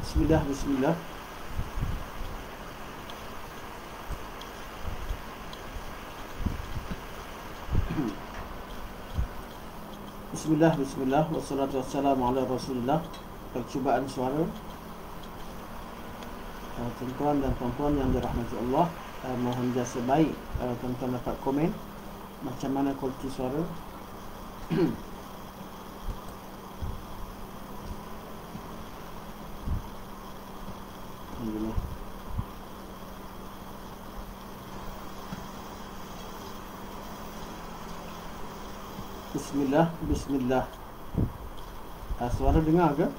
Bismillah, bismillah. Bismillah, bismillah. Wassalatu wassalamu ala rasulillah. Percubaan suara, tuan-tuan dan puan-puan yang dirahmati Allah, mohon jasa baik tuan-tuan dapat komen macam mana kualiti suara. Alhamdulillah. Bismillah, bismillah. Suara dengar ke?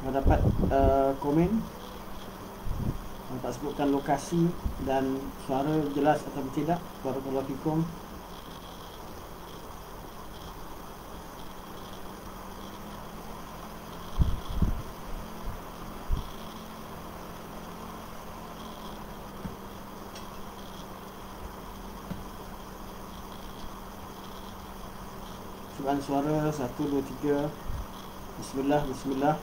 Dapat komen, dapat sebutkan lokasi dan suara jelas atau tidak. Barakallahu fikum. Cubaan suara 1, 2, 3. Bismillah, bismillah.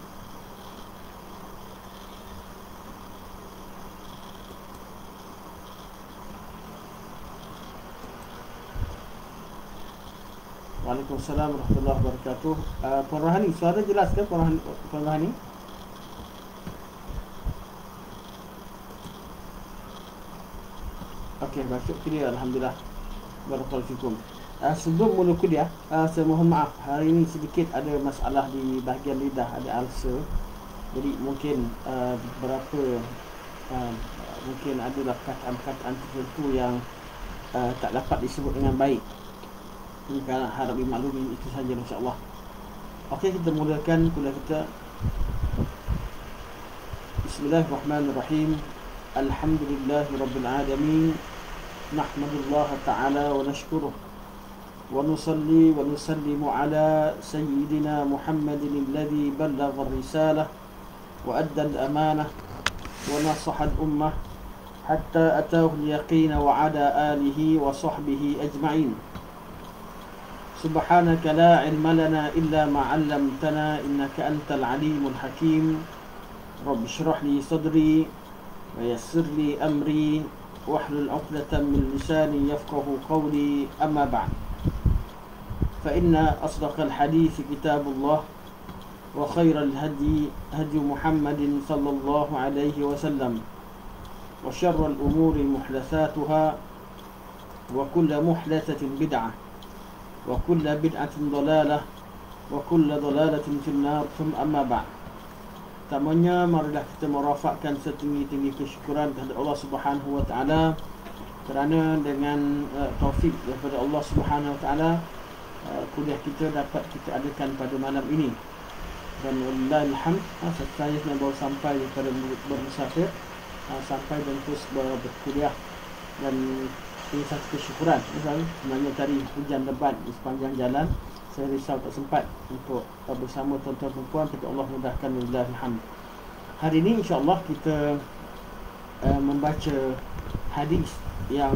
Waalaikumsalam warahmatullahi wabarakatuh. Puan Rohani, suara jelas ke Puan Rohani? Okey, masuk clear, alhamdulillah. Barakallahu fikum. Sebelum mula kuliah, saya mohon maaf, hari ini sedikit ada masalah di bahagian lidah, ada ulcer. Jadi mungkin mungkin adalah perkataan-perkataan tertentu yang tak dapat disebut dengan baik. Ini harap dimaklumi, itu saja insya-Allah. Okey, kita mulakan kuliah kita. Bismillahirrahmanirrahim. Alhamdulillahirabbil alamin. Nahmadullah ta'ala wa nashkuruh. ونصلي ونسلم على سيدنا محمد الذي بلغ الرسالة وأدى الأمانة ونصح الأمة حتى أتاه اليقين وعلى آله وصحبه أجمعين. سبحانك لا علم لنا إلا ما علمتنا إنك أنت العليم الحكيم. رب اشرح لي صدري ويسر لي أمري واحلل عقدة من لساني يفقه قولي. أما بعد، فإن أصدق الحديث كتاب الله وخير الهدي هدي محمد صلى الله عليه وسلم وشر الأمور محدثاتها وكل محدثة بدعة وكل بدعة ضلالة وكل ضلالة في النار. ثم أما بعد. Pertamanya, marilah kita merafakkan setinggi-tinggi kesyukuran kepada Allah Subhanahu wa taala kerana dengan taufik daripada Allah Subhanahu wa taala kuliah kita dapat kita adakan pada malam ini. Dan wallahil hamd, saya baru sampai daripada bermusafir, sampai dan terus berkuliah, dan ini satu kesyukuran. Sebenarnya tadi hujan lebat di sepanjang jalan, saya risau tak sempat untuk bersama tuan-tuan dan puan, tapi Allah mudahkan, wallahil hamd. Hari ini insya-Allah kita membaca hadis yang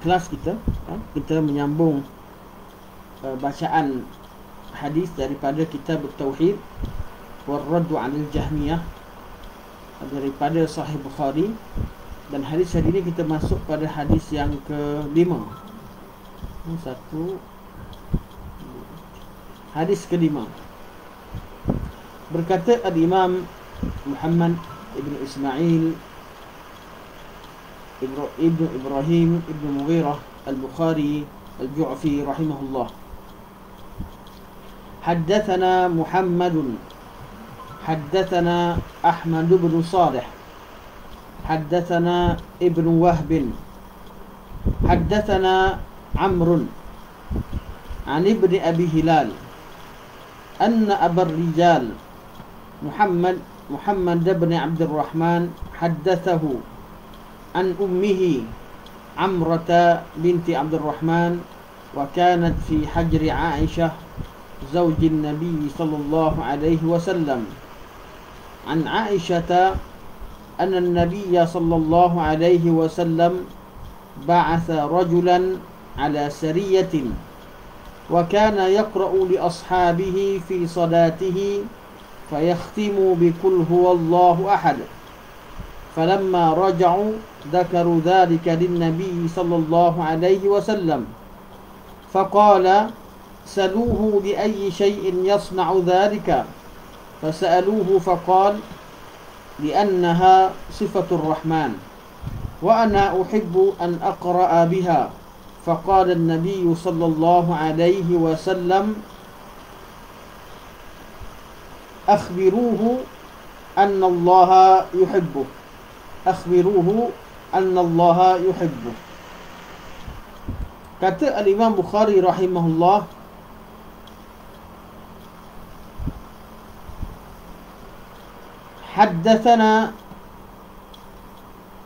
kelas kita menyambung bacaan hadis daripada kitab Tauhid War-Raddu 'anil Jahmiyah daripada Sahih Bukhari. Dan hadis hari ini kita masuk pada hadis yang ke-5. Hadis ke-5. Berkata Al-Imam Muhammad ibn Ismail ibn Ibrahim ibn Mughirah Al-Bukhari Al-Ju'fi rahimahullah. Haddathana Muhammadun haddathana Ahmad ibn Salih haddathana Ibn Wahb haddathana Amr an Ibn Abi Hilal anna Abar Rijal Muhammad ibn Abdul Rahman haddathahu عن أمه عمرة بنت عبد الرحمن وكانت في حجر عائشة زوج النبي صلى الله عليه وسلم عن عائشة أن النبي صلى الله عليه وسلم بعث رجلا على سرية وكان يقرأ لأصحابه في صلاته فيختم بقل هو الله أحد. فلما رجعوا ذكروا ذلك للنبي صلى الله عليه وسلم فقال سألوه لأي شيء يصنع ذلك، فسألوه فقال لأنها صفة الرحمن وأنا أحب أن أقرأ بها. فقال النبي صلى الله عليه وسلم أخبروه أن الله يحبه، أخبروه أن الله يحبه. Kata Al-Imam Bukhari rahimahullah, Haddathana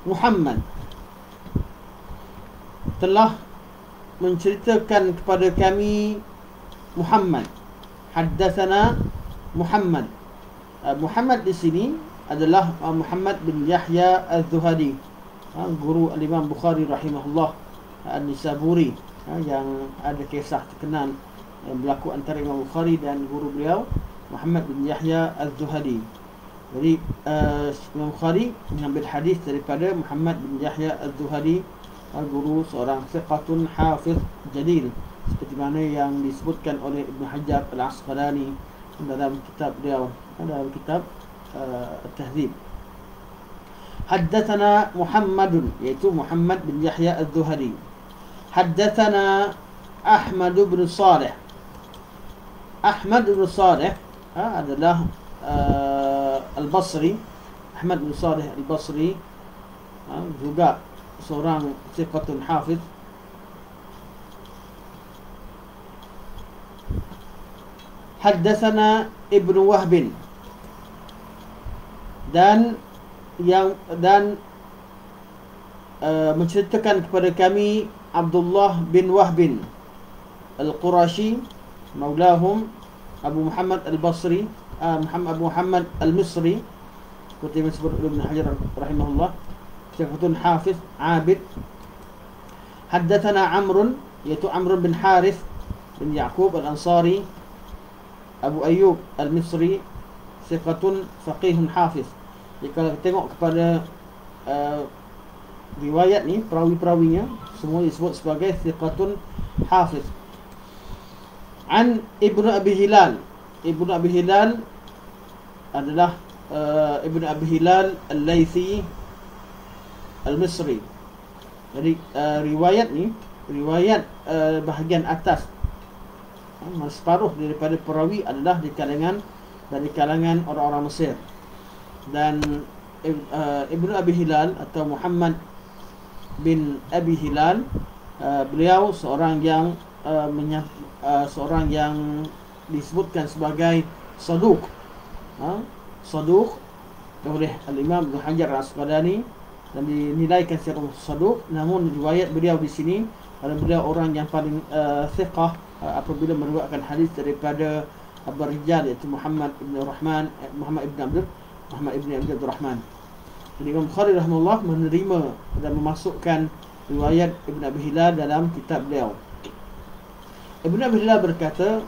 Muhammad, telah menceritakan kepada kami Muhammad. Haddathana Muhammad. Muhammad di sini adalah Muhammad bin Yahya Az-Zuhali, guru Al-Imam Bukhari rahimahullah An-Nisaburi, yang ada kisah terkenal yang berlaku antara Imam Bukhari dan guru beliau Muhammad bin Yahya Az-Zuhali. Jadi Imam Bukhari mengambil hadis daripada Muhammad bin Yahya Az-Zuhali, guru seorang thiqatun hafiz jalil, seperti mana yang disebutkan oleh Ibn Hajar Al-Asqalani dalam kitab beliau, dalam kitab At-Tahdzib. Haddatsana Muhammadun, iaitu Muhammad bin Yahya Az-Zuhali. Haddatsana Ahmad bin Salih. Ahmad bin Salih adalah Al-Basri. Ahmad bin Salih Al-Basri juga seorang thiqatun hafiz. Haddatsana Ibnu Wahb, dan menceritakan kepada kami Abdullah bin Wahb Al-Qurashi, maulahum Abu Muhammad Al-Basri, Abu Muhammad Al-Misri, seperti yang disebut oleh Ibn Hajar rahimahullah, thiqatun hafiz abid. Haddatsana Amrun, iaitu Amr bin Harith bin Ya'qub Al-Ansari, Abu Ayyub Al-Misri, thiqatun faqihun hafiz. Jadi kalau kita tengok kepada riwayat ni, perawi-perawinya semua disebut sebagai thiqatun hafiz. An Ibnu Abi Hilal. Ibnu Abi Hilal adalah Ibnu Abi Hilal Al-Laythi Al-Misri. Jadi riwayat ni, riwayat bahagian atas, separuh daripada perawi adalah dari kalangan orang-orang Mesir. Dan Ibnu Abi Hilal atau Muhammad bin Abi Hilal, beliau seorang yang disebutkan sebagai saduq, saduq oleh Al-Imam Ibn Hajar Al-Asqalani, dan dinilaikan secara saduq. Namun riwayat beliau di sini adalah beliau orang yang paling thiqah apabila meriwayatkan hadis daripada Abu Rijal, iaitu Muhammad ibn Rahman, Muhammad ibn Abdul Rahman. Jadi Imam Bukhari rahimahullah menerima dan memasukkan riwayat Ibn Abi Hilal dalam kitab beliau. Ibn Abi Hilal berkata,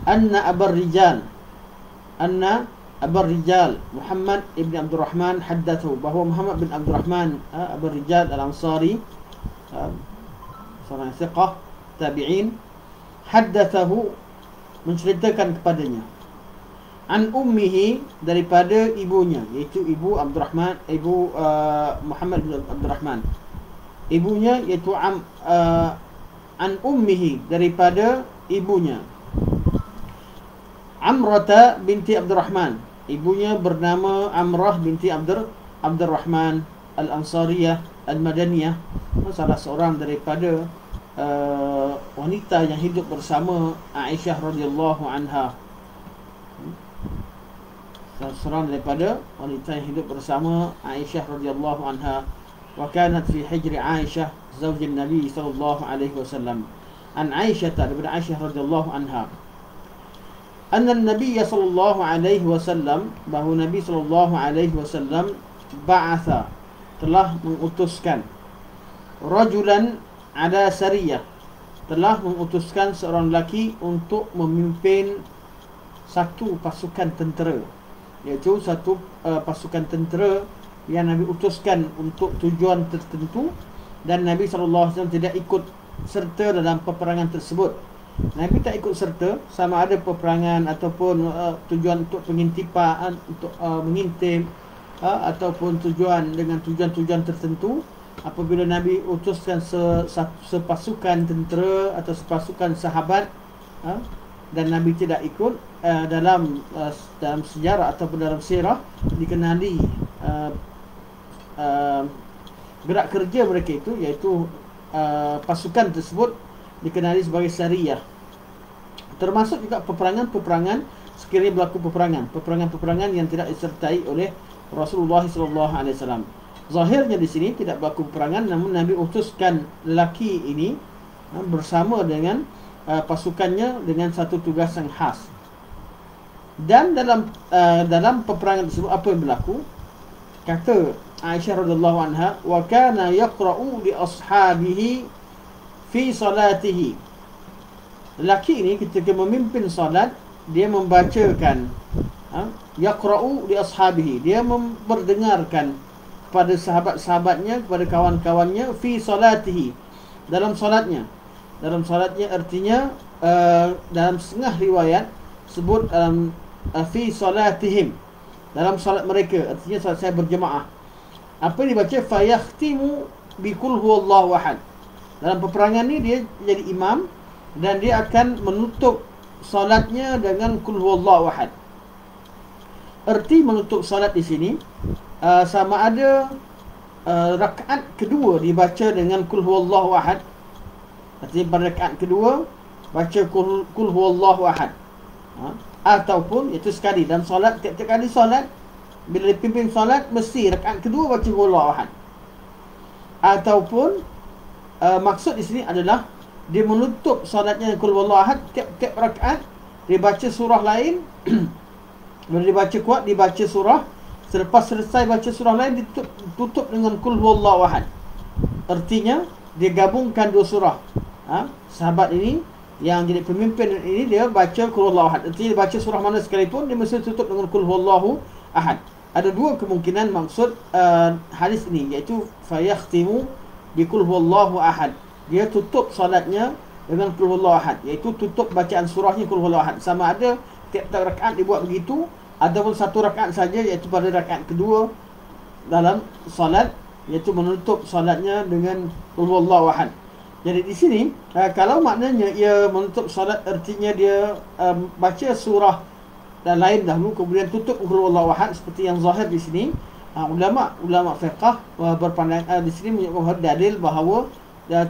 Anna Abu Rijal Muhammad ibn Abdul Rahman haddathu, bahawa Muhammad bin Abdul Rahman Abu Rijal Al-Ansari, seorang thiqah tabi'in, haddathahu, menceritakan kepadanya, an ummihi, daripada ibunya, iaitu ibu Abdurrahman, ibu Muhammad bin Abdul Rahman, ibunya iaitu an ummihi, daripada ibunya Amrata binti Abdurrahman, ibunya bernama Amrah binti Abdurrahman Al-Ansariyah Al-Madaniyah, salah seorang daripada wanita yang hidup bersama Aisyah radhiyallahu anha, seorang daripada wanita yang hidup bersama Aisyah radhiyallahu anha. Wa kanat fi hijri Aisyah zaujin Nabi sallallahu alaihi wasallam. An Aisyah, daripada Aisyah radhiyallahu anha, anna Nabi sallallahu alaihi wasallam, bahawa Nabi sallallahu alaihi wasallam ba'atha, telah mengutuskan, rajulan ala sariyah, telah mengutuskan seorang lelaki untuk memimpin satu pasukan tentera, iaitu satu pasukan tentera yang Nabi utuskan untuk tujuan tertentu, dan Nabi SAW tidak ikut serta dalam peperangan tersebut. Nabi tak ikut serta sama ada peperangan ataupun tujuan untuk pengintipaan, untuk mengintip, ataupun tujuan dengan tujuan-tujuan tertentu. Apabila Nabi utuskan sepasukan tentera atau sepasukan sahabat, dan Nabi tidak ikut, dalam sejarah ataupun dalam sirah dikenali gerak kerja mereka itu, iaitu pasukan tersebut dikenali sebagai sariyah. Termasuk juga peperangan-peperangan, sekiranya berlaku peperangan yang tidak disertai oleh Rasulullah SAW. Zahirnya di sini tidak berlaku peperangan, namun Nabi utuskan lelaki ini bersama dengan pasukannya dengan satu tugas yang khas. Dan dalam peperangan tersebut apa yang berlaku? Kata Aisyah radhiyallahu anha, wa kana yaqra'u li ashabihi fi salatihi. Lelaki ini ketika memimpin salat, dia membacakan, yaqra'u li ashabihi, dia memperdengarkan kepada sahabat-sahabatnya, kepada kawan-kawannya, fi salatihi, dalam salatnya. Dalam salatnya artinya dalam setengah riwayat sebut fi salatihim, dalam salat mereka, artinya salat saya berjemaah. Apa yang dibaca? Fayakhtimu biqul huwallahu ahad. Dalam peperangan ni dia jadi imam dan dia akan menutup salatnya dengan qul huwallahu ahad. Erti menutup salat di sini sama ada rakaat kedua dibaca dengan qul huwallahu ahad. Artinya pada rakaat kedua baca qul huwallahu ahad, ataupun itu sekali dalam solat. Tiap-tiap kali solat, bila dipimpin solat, mesti rakaat kedua baca qul huwallahu ahad. Ataupun maksud di sini adalah dia menutup solatnya qul huwallahu ahad. Tiap-tiap rakaat dia baca surah lain. Bila dibaca kuat, dibaca surah. Selepas selesai baca surah lain, ditutup dengan qul huwallahu ahad. Artinya dia gabungkan dua surah. Sahabat ini yang jadi pemimpin ini, dia baca qul huwallahu ahad. Artinya dia baca surah mana sekalipun, dia mesti tutup dengan qul huwallahu ahad. Ada dua kemungkinan maksud hadis ini, iaitu fayakhtimu biqul huwallahu ahad. Dia tutup solatnya dengan qul huwallahu ahad, iaitu tutup bacaan surahnya qul huwallahu ahad. Sama ada tiap-tiap rakaat dibuat begitu, ataupun satu rakaat saja, iaitu pada rakaat kedua dalam solat, iaitu menutup solatnya dengan qul huwallahu ahad. Jadi di sini kalau maknanya ia menutup solat, artinya dia baca surah dan lain dahulu kemudian tutup qul huwallahu ahad, seperti yang zahir di sini. Ulama fiqh berpandang di sini menyebutkan dalil bahawa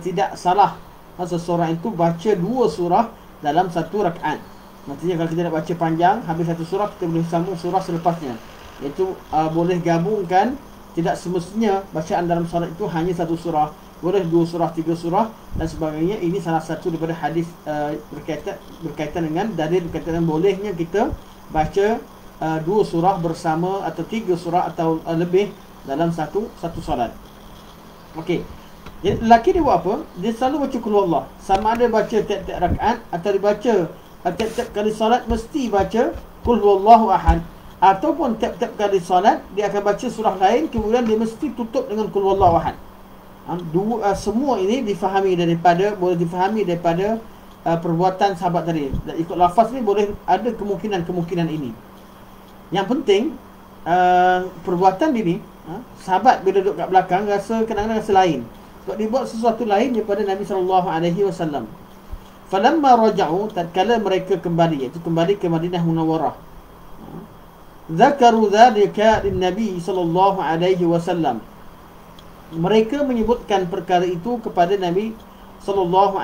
tidak salah seseorang itu baca dua surah dalam satu rakaat. Maksudnya kalau kita nak baca panjang, habis satu surah, kita boleh sambung surah selepasnya. Iaitu boleh gabungkan. Tidak semestinya bacaan dalam solat itu hanya satu surah. Boleh dua surah, tiga surah dan sebagainya. Ini salah satu daripada hadis berkaitan dengan dalil berkaitan dengan bolehnya kita baca dua surah bersama atau tiga surah atau lebih dalam satu solat. Okey. Jadi lelaki dia buat apa? Dia selalu baca qul huwallah. Sama ada baca tiap-tiap rakaat atau dibaca tiap-tiap kali solat mesti baca qul huwallahu ahad, ataupun tiap-tiap kali solat dia akan baca surah lain kemudian dia mesti tutup dengan qul huwallahu ahad. Semua ini boleh difahami daripada perbuatan sahabat tadi. Dan ikut lafaz ni boleh ada kemungkinan ini. Yang penting perbuatan ini, sahabat bila duduk kat belakang kadang-kadang rasa lain, sebab dia buat sesuatu lain daripada Nabi SAW. Falamma raja'u, tatkala mereka kembali, iaitu kembali ke Madinah Munawwarah, zakaru dhalika lin-Nabi SAW. Mereka menyebutkan perkara itu kepada Nabi SAW,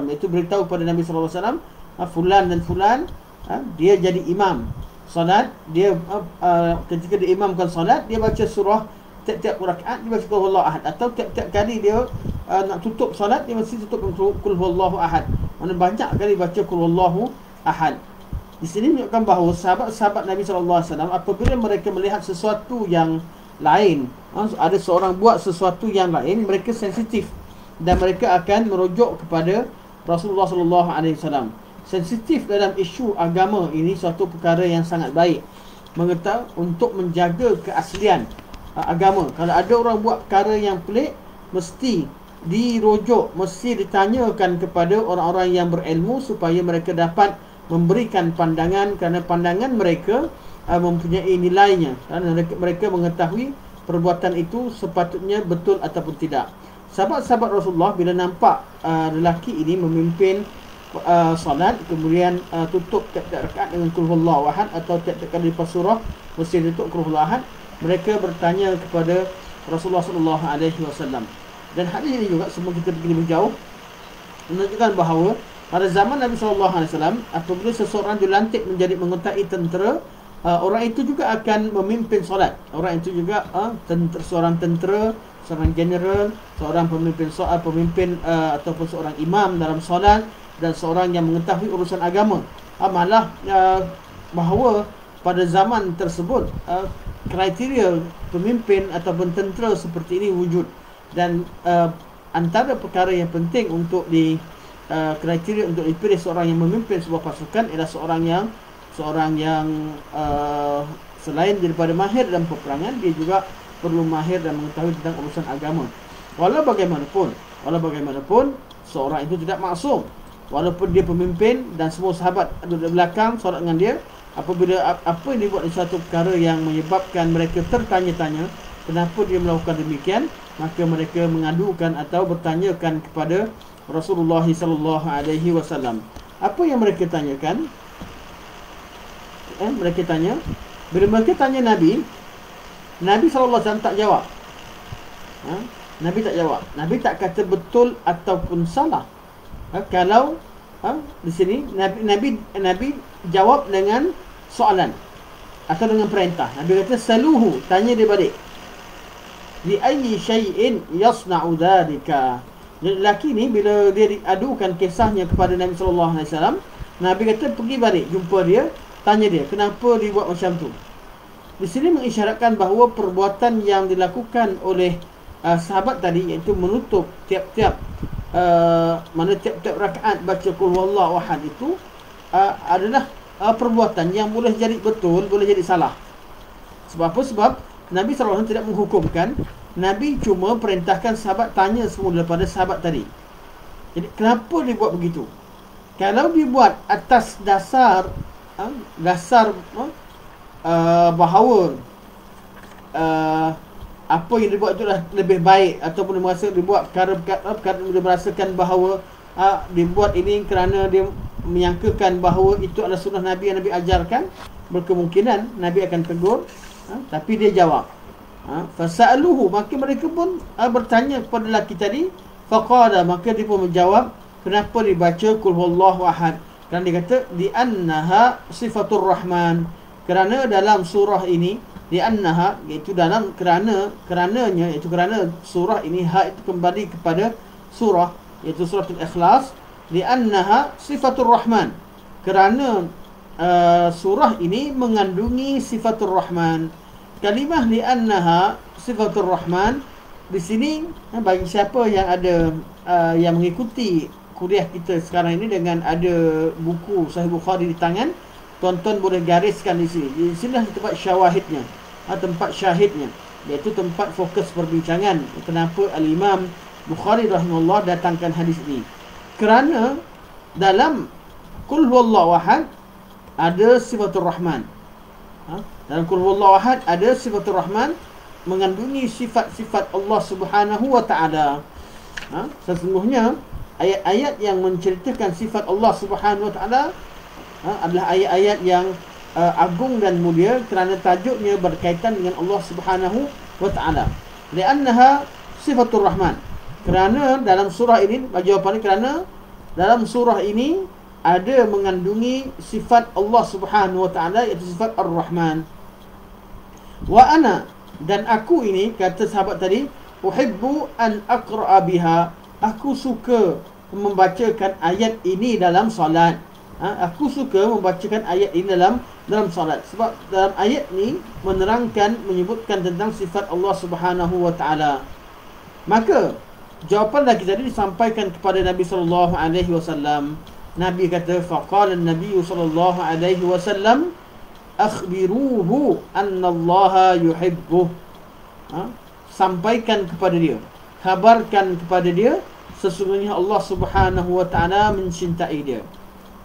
iaitu beritahu kepada Nabi SAW, fulan dan fulan dia jadi imam solat. Dia ketika dia imamkan solat, dia baca surah tiap-tiap rakaat, dia baca qul huwallahu ahad. Atau tiap-tiap kali dia nak tutup solat, dia mesti tutup dengan qul huwallahu ahad. Mana banyak kali baca qul huwallahu ahad. Di sini menunjukkan bahawa sahabat-sahabat Nabi SAW apabila mereka melihat sesuatu yang lain, ada seorang buat sesuatu yang lain, mereka sensitif dan mereka akan merujuk kepada Rasulullah sallallahu alaihi wasallam. Sensitif dalam isu agama ini suatu perkara yang sangat baik. Mengetahui untuk menjaga keaslian agama. Kalau ada orang buat perkara yang pelik, mesti dirujuk, mesti ditanyakan kepada orang-orang yang berilmu supaya mereka dapat memberikan pandangan, kerana pandangan mereka mempunyai nilainya, kerana mereka mengetahui perbuatan itu sepatutnya betul ataupun tidak. Sahabat-sahabat Rasulullah bila nampak lelaki ini memimpin salat, kemudian tutup tiap-tiap rakaat dengan qul huwallahu ahad, atau tiap-tiap kali lepas surah mesti tutup qul huwallahu ahad, mereka bertanya kepada Rasulullah sallallahu alaihi wasallam. Dan hadis ini juga, semua kita pergi lebih jauh, menunjukkan bahawa pada zaman Nabi sallallahu alaihi wasallam, apabila seseorang dilantik menjadi menguasai tentera, orang itu juga akan memimpin solat. Orang itu juga seorang tentera, seorang general, seorang pemimpin ataupun seorang imam dalam solat, dan seorang yang mengetahui urusan agama. Malah bahawa pada zaman tersebut kriteria pemimpin ataupun tentera seperti ini wujud. Dan antara perkara yang penting untuk kriteria untuk dipilih seorang yang memimpin sebuah pasukan ialah seorang yang selain daripada mahir dalam peperangan, dia juga perlu mahir dan mengetahui tentang urusan agama. Walau bagaimanapun seorang itu tidak maksum. Walaupun dia pemimpin dan semua sahabat duduk di belakang solat dengan dia, apabila apa yang dibuat di suatu perkara yang menyebabkan mereka tertanya-tanya kenapa dia melakukan demikian, maka mereka mengadukan atau bertanyakan kepada Rasulullah sallallahu alaihi wasallam. Apa yang mereka tanyakan? Mereka tanya, bila mereka tanya Nabi sallallahu alaihi wasallam tak jawab. Nabi tak jawab. Nabi tak kata betul ataupun salah. Kalau di sini Nabi jawab dengan soalan atau dengan perintah. Nabi kata saluhu, tanya dia balik. Li ayyi syai'in yasna'u dhalika. Lelaki ni bila dia diadukan kisahnya kepada Nabi sallallahu alaihi wasallam, Nabi kata pergi balik jumpa dia, tanya dia kenapa dia buat macam tu. Di sini mengisyaratkan bahawa perbuatan yang dilakukan oleh sahabat tadi, iaitu menutup tiap-tiap rakaat baca qul huwallahu ahad, itu adalah perbuatan yang boleh jadi betul, boleh jadi salah. Sebab apa? Sebab Nabi SAW tidak menghukumkan. Nabi cuma perintahkan sahabat tanya semula daripada sahabat tadi. Jadi kenapa dia buat begitu? Kalau dibuat atas dasar bahawa apa yang dibuat itu adalah lebih baik, ataupun dia merasa dibuat perkara dia merasakan bahawa dibuat ini kerana dia menyangkakan bahawa itu adalah sunnah Nabi yang Nabi ajarkan, berkemungkinan Nabi akan tegur. Tapi dia jawab. Fasa'aluhu, maka mereka pun bertanya kepada lelaki tadi. Faqala, maka dia pun menjawab kenapa dibaca qul huwallahu ahad. Kerana dia kata li'annaha sifatur rahman, kerana dalam surah ini, li'annaha iaitu dalam kerana surah ini, ha itu kembali kepada surah, iaitu surah Al-Ikhlas. Li'annaha sifatur rahman, kerana surah ini mengandungi sifatur rahman. Kalimah li'annaha sifatur rahman di sini, bagi siapa yang ada yang mengikuti kuliah kita sekarang ini dengan ada buku Sahih Bukhari di tangan, tuan-tuan boleh gariskan di sini. Di sini tempat syawahidnya, tempat syahidnya, iaitu tempat fokus perbincangan kenapa Al-Imam Bukhari rahimahullah datangkan hadis ini. Kerana dalam qul huwallahu ahad ada sifatur rahman. Dalam qul huwallahu ahad ada sifatur rahman, mengandungi sifat-sifat Allah Subhanahu wa taala. Sesungguhnya ayat-ayat yang menceritakan sifat Allah Subhanahu wa taala adalah ayat-ayat yang agung dan mulia, kerana tajuknya berkaitan dengan Allah Subhanahu wa taala. Li'annaha sifatur rahman, kerana dalam surah ini, jawapannya kerana dalam surah ini ada mengandungi sifat Allah Subhanahu wa taala, iaitu sifat Ar-Rahman. Wa ana, dan aku ini, kata sahabat tadi, uhibbu an aqra'a biha, aku suka membacakan ayat ini dalam solat. Aku suka membacakan ayat ini dalam solat, sebab dalam ayat ini menyebutkan tentang sifat Allah Subhanahu wa taala. Maka Jawapan lagi tadi disampaikan kepada Nabi sallallahu alaihi wasallam. Nabi kata, faqala an-nabiy sallallahu alaihi wasallam, akhbiruhu anna Allah yuhibbuh. Sampaikan kepada dia, khabarkan kepada dia, sesungguhnya Allah Subhanahu wa taala mencintai dia.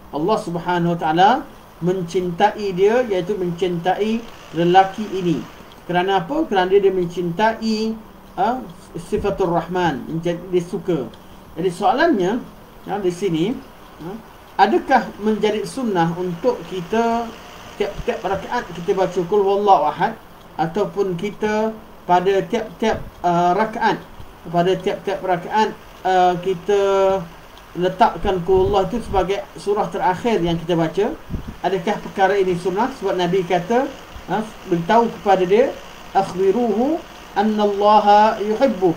Allah Subhanahu wa taala mencintai dia, iaitu mencintai lelaki ini. Kerana apa? Kerana dia mencintai sifatul Rahman, dia suka. Jadi soalannya di sini, adakah menjadi sunnah untuk kita tiap-tiap rakaat kita baca qul huwallahu ahad, ataupun kita pada tiap-tiap rakaat, kita letakkan qul huwallahu itu sebagai surah terakhir yang kita baca? Adakah perkara ini sunnah? Sebab Nabi kata, beritahu kepada dia, akhbiruhu annallaha yuhibbuh.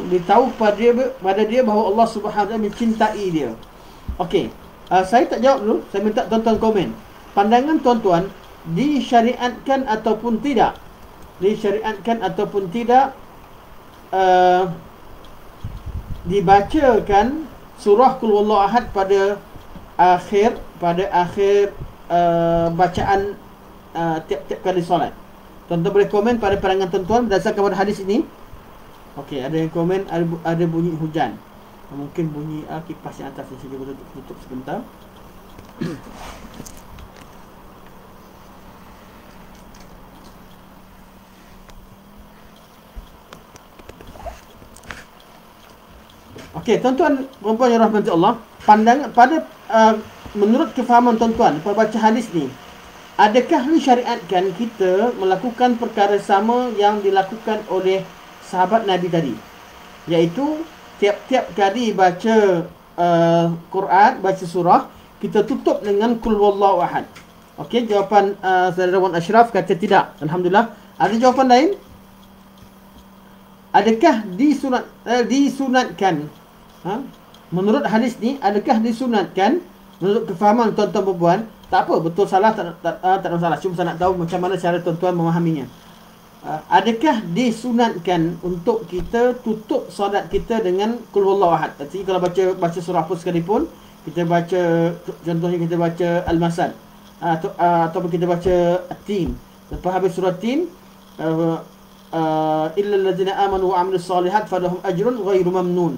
Beritahu kepada dia bahawa Allah Subhanahu wa taala mencintai dia. Okey, saya tak jawab dulu, saya minta tuan-tuan komen. Pandangan tuan-tuan, disyariatkan ataupun tidak? Disyariatkan ataupun tidak dibacakan surah qul huwallahu ahad pada akhir bacaan tiap-tiap kali solat? Tuan-tuan boleh komen pada pandangan tuan-tuan berdasarkan pada hadis ini. Okey, ada yang komen, ada bunyi hujan. Mungkin bunyi kipas yang atas ni, saya cuba tutup sebentar. Okey, tuan-tuan perempuan yang rahmati Allah, pandangan pada menurut kefahaman tuan-tuan pada baca hadis ni, adakah disyariatkan kita melakukan perkara sama yang dilakukan oleh sahabat Nabi tadi, iaitu tiap-tiap kali baca Quran, baca surah, kita tutup dengan qul huwallahu ahad? Okey, jawapan saudara Wan Ashraf kata tidak. Alhamdulillah. Ada jawapan lain? Adakah disunatkan? Menurut hadis ni, adakah disunatkan? Menurut kefahaman tuan-tuan perempuan, tak apa, betul salah tak ada masalah. Cuma saya nak tahu macam mana cara tuan-tuan memahaminya. Adakah disunatkan untuk kita tutup solat kita dengan qul huwallahu ahad? Artinya kalau baca surah apa sekalipun, kita baca, contohnya kita baca Al-Masad, ataupun kita baca At-Tin. Lepas habis surah Tin, illa allazina amanu wa amilus solihat falahum ajrun ghairu mamnun.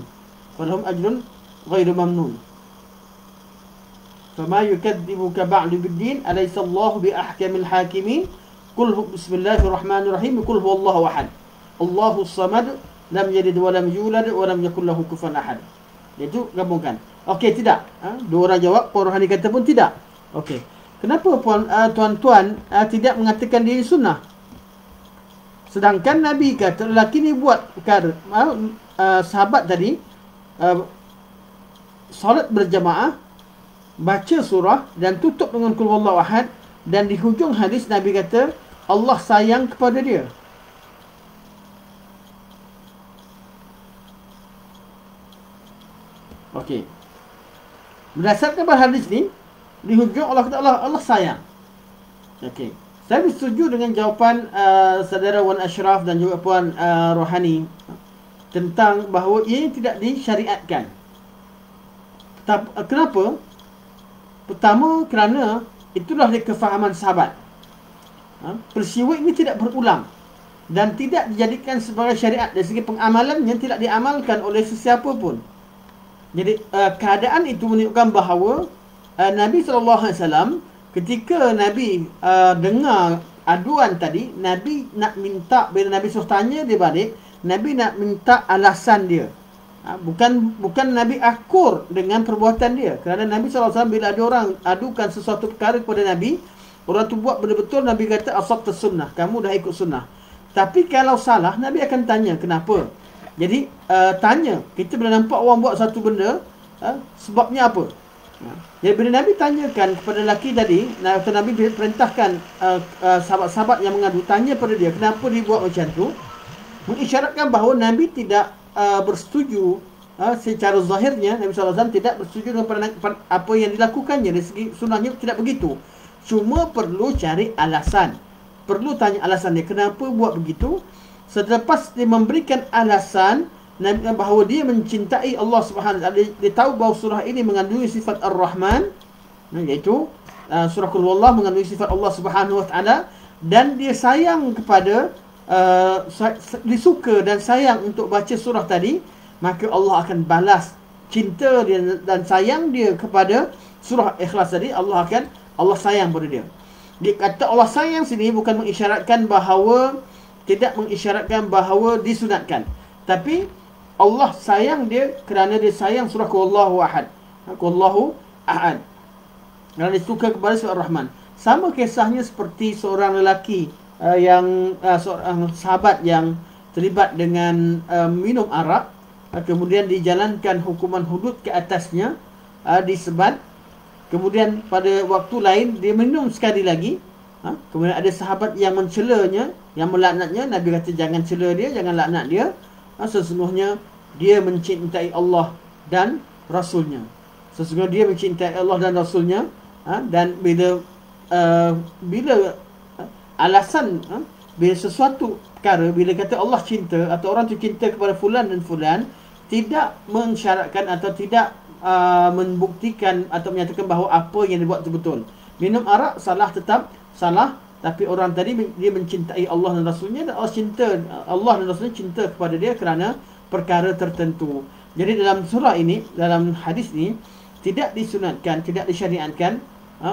Fama yukadzibuka ba'du biddin alaysa Allahu bi ahkamil hakimin. Qul bismillahirrahmanirrahim, qul huwallahu ahad, Allahus samad, lam yalid wa lam yulad wa lam yakul lahu kufuwan ahad. Itu gabungkan. Okey, tidak. Dua orang jawab, Rohani kata pun tidak. Okey. Kenapa tuan-tuan tidak mengatakan diri sunnah? Sedangkan Nabi kata lelaki ni buat perkara, sahabat tadi solat berjamaah, baca surah dan tutup dengan qul huwallahu ahad, dan di hujung hadis Nabi kata Allah sayang kepada dia. Okey. Berdasarkan pada hadis ni, di hujung Allah kata Allah sayang. Okey. Saya setuju dengan jawapan saudara Wan Ashraf dan juga Puan Rohani tentang bahawa ia tidak disyariatkan. Kenapa? Pertama, kerana itulah kefahaman sahabat. Peristiwa ini tidak berulang dan tidak dijadikan sebagai syariat. Dari segi pengamalannya tidak diamalkan oleh sesiapa pun. Jadi keadaan itu menunjukkan bahawa Nabi SAW, ketika Nabi dengar aduan tadi, Nabi nak minta, bila Nabi suruh tanya dia balik, Nabi nak minta alasan dia. Bukan Nabi akur dengan perbuatan dia. Kerana Nabi SAW bila ada orang adukan sesuatu perkara kepada Nabi, orang tu buat betul-betul, Nabi kata asabta sunnah, kamu dah ikut sunnah. Tapi kalau salah, Nabi akan tanya kenapa. Jadi tanya, kita bila nampak orang buat satu benda, sebabnya apa? Jadi bila Nabi tanyakan kepada lelaki tadi, Nabi perintahkan sahabat-sahabat yang mengadu, tanya pada dia kenapa dia buat macam tu, mengisyaratkan bahawa Nabi tidak bersetuju secara zahirnya. Nabi SAW tidak bersetuju dengan apa yang dilakukannya. Dari segi sunnahnya tidak begitu. Cuma perlu cari alasan, perlu tanya alasan dia kenapa buat begitu. Selepas dia memberikan alasan, bahawa dia mencintai Allah Subhanahu wa taala. Dia tahu bahawa surah ini mengandungi sifat Ar-Rahman, iaitu surah Qul Huwallah mengandungi sifat Allah Subhanahu wa taala, dan dia sayang kepada dia suka dan sayang untuk baca surah tadi, maka Allah akan balas cinta dia dan sayang dia kepada surah Ikhlas tadi. Allah sayang pada dia. Dia kata Allah sayang sini bukan mengisyaratkan bahawa, tidak mengisyaratkan bahawa disunatkan, tapi Allah sayang dia kerana dia sayang surah Qul Huwallahu Ahad. Qul Huwallahu Ahad. Kerana dia suka kepada surah Ar-Rahman. Sama kisahnya seperti seorang lelaki seorang sahabat yang terlibat dengan minum arak, kemudian dijalankan hukuman hudud ke atasnya, disebat. Kemudian pada waktu lain dia minum sekali lagi, kemudian ada sahabat yang mencelanya, yang melaknatnya. Nabi kata jangan cela dia, jangan laknat dia, sesungguhnya dia mencintai Allah dan Rasulnya. Sesungguhnya dia mencintai Allah dan Rasulnya. Dan bila alasan, bila sesuatu perkara, bila kata Allah cinta atau orang tu cinta kepada fulan dan fulan, tidak mensyaratkan atau tidak membuktikan atau menyatakan bahawa apa yang dibuat itu betul. Minum arak salah, tetap salah, tapi orang tadi dia mencintai Allah dan Rasulnya, dan Allah dan Rasulnya cinta kepada dia kerana perkara tertentu. Jadi dalam surah ini, dalam hadis ini, tidak disunatkan, tidak disyariatkan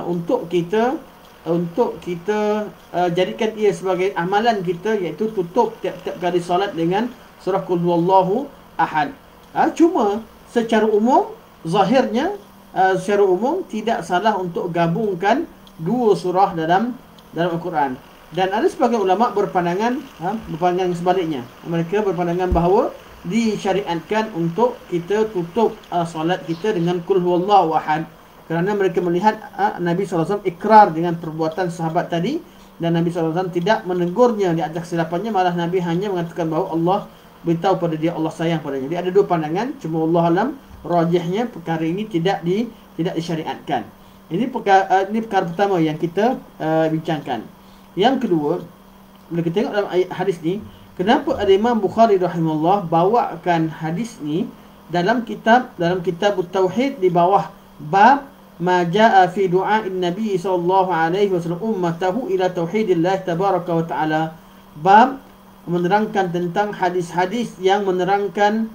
untuk kita jadikan ia sebagai amalan kita, iaitu tutup tiap-tiap kali solat dengan surah Qul Huwallahu Ahad. Cuma secara umum, zahirnya secara umum tidak salah untuk gabungkan dua surah dalam Al-Quran. Dan ada sebagian ulama berpandangan sebaliknya. Mereka berpandangan bahawa disyariatkan untuk kita tutup solat kita dengan Qul Huwallahu Ahad, kerana mereka melihat Nabi SAW ikrar dengan perbuatan sahabat tadi, dan Nabi SAW tidak menegurnya di atas kesilapannya, malah Nabi hanya mengatakan bahawa Allah beritahu pada dia Allah sayang padanya. Jadi ada dua pandangan, cuma Allah alam rajihnya perkara ini tidak disyariatkan. Ini perkara pertama yang kita bincangkan. Yang kedua, bila kita tengok dalam hadis ni, kenapa ada Imam Bukhari rahimahullah bawakan hadis ni dalam kitab Tauhid di bawah bab ma jaa fi du'a'in Nabi sallallahu alaihi wasallam ummatahu ila tauhidillah tabaraka wa taala. Bab menerangkan tentang hadis-hadis yang menerangkan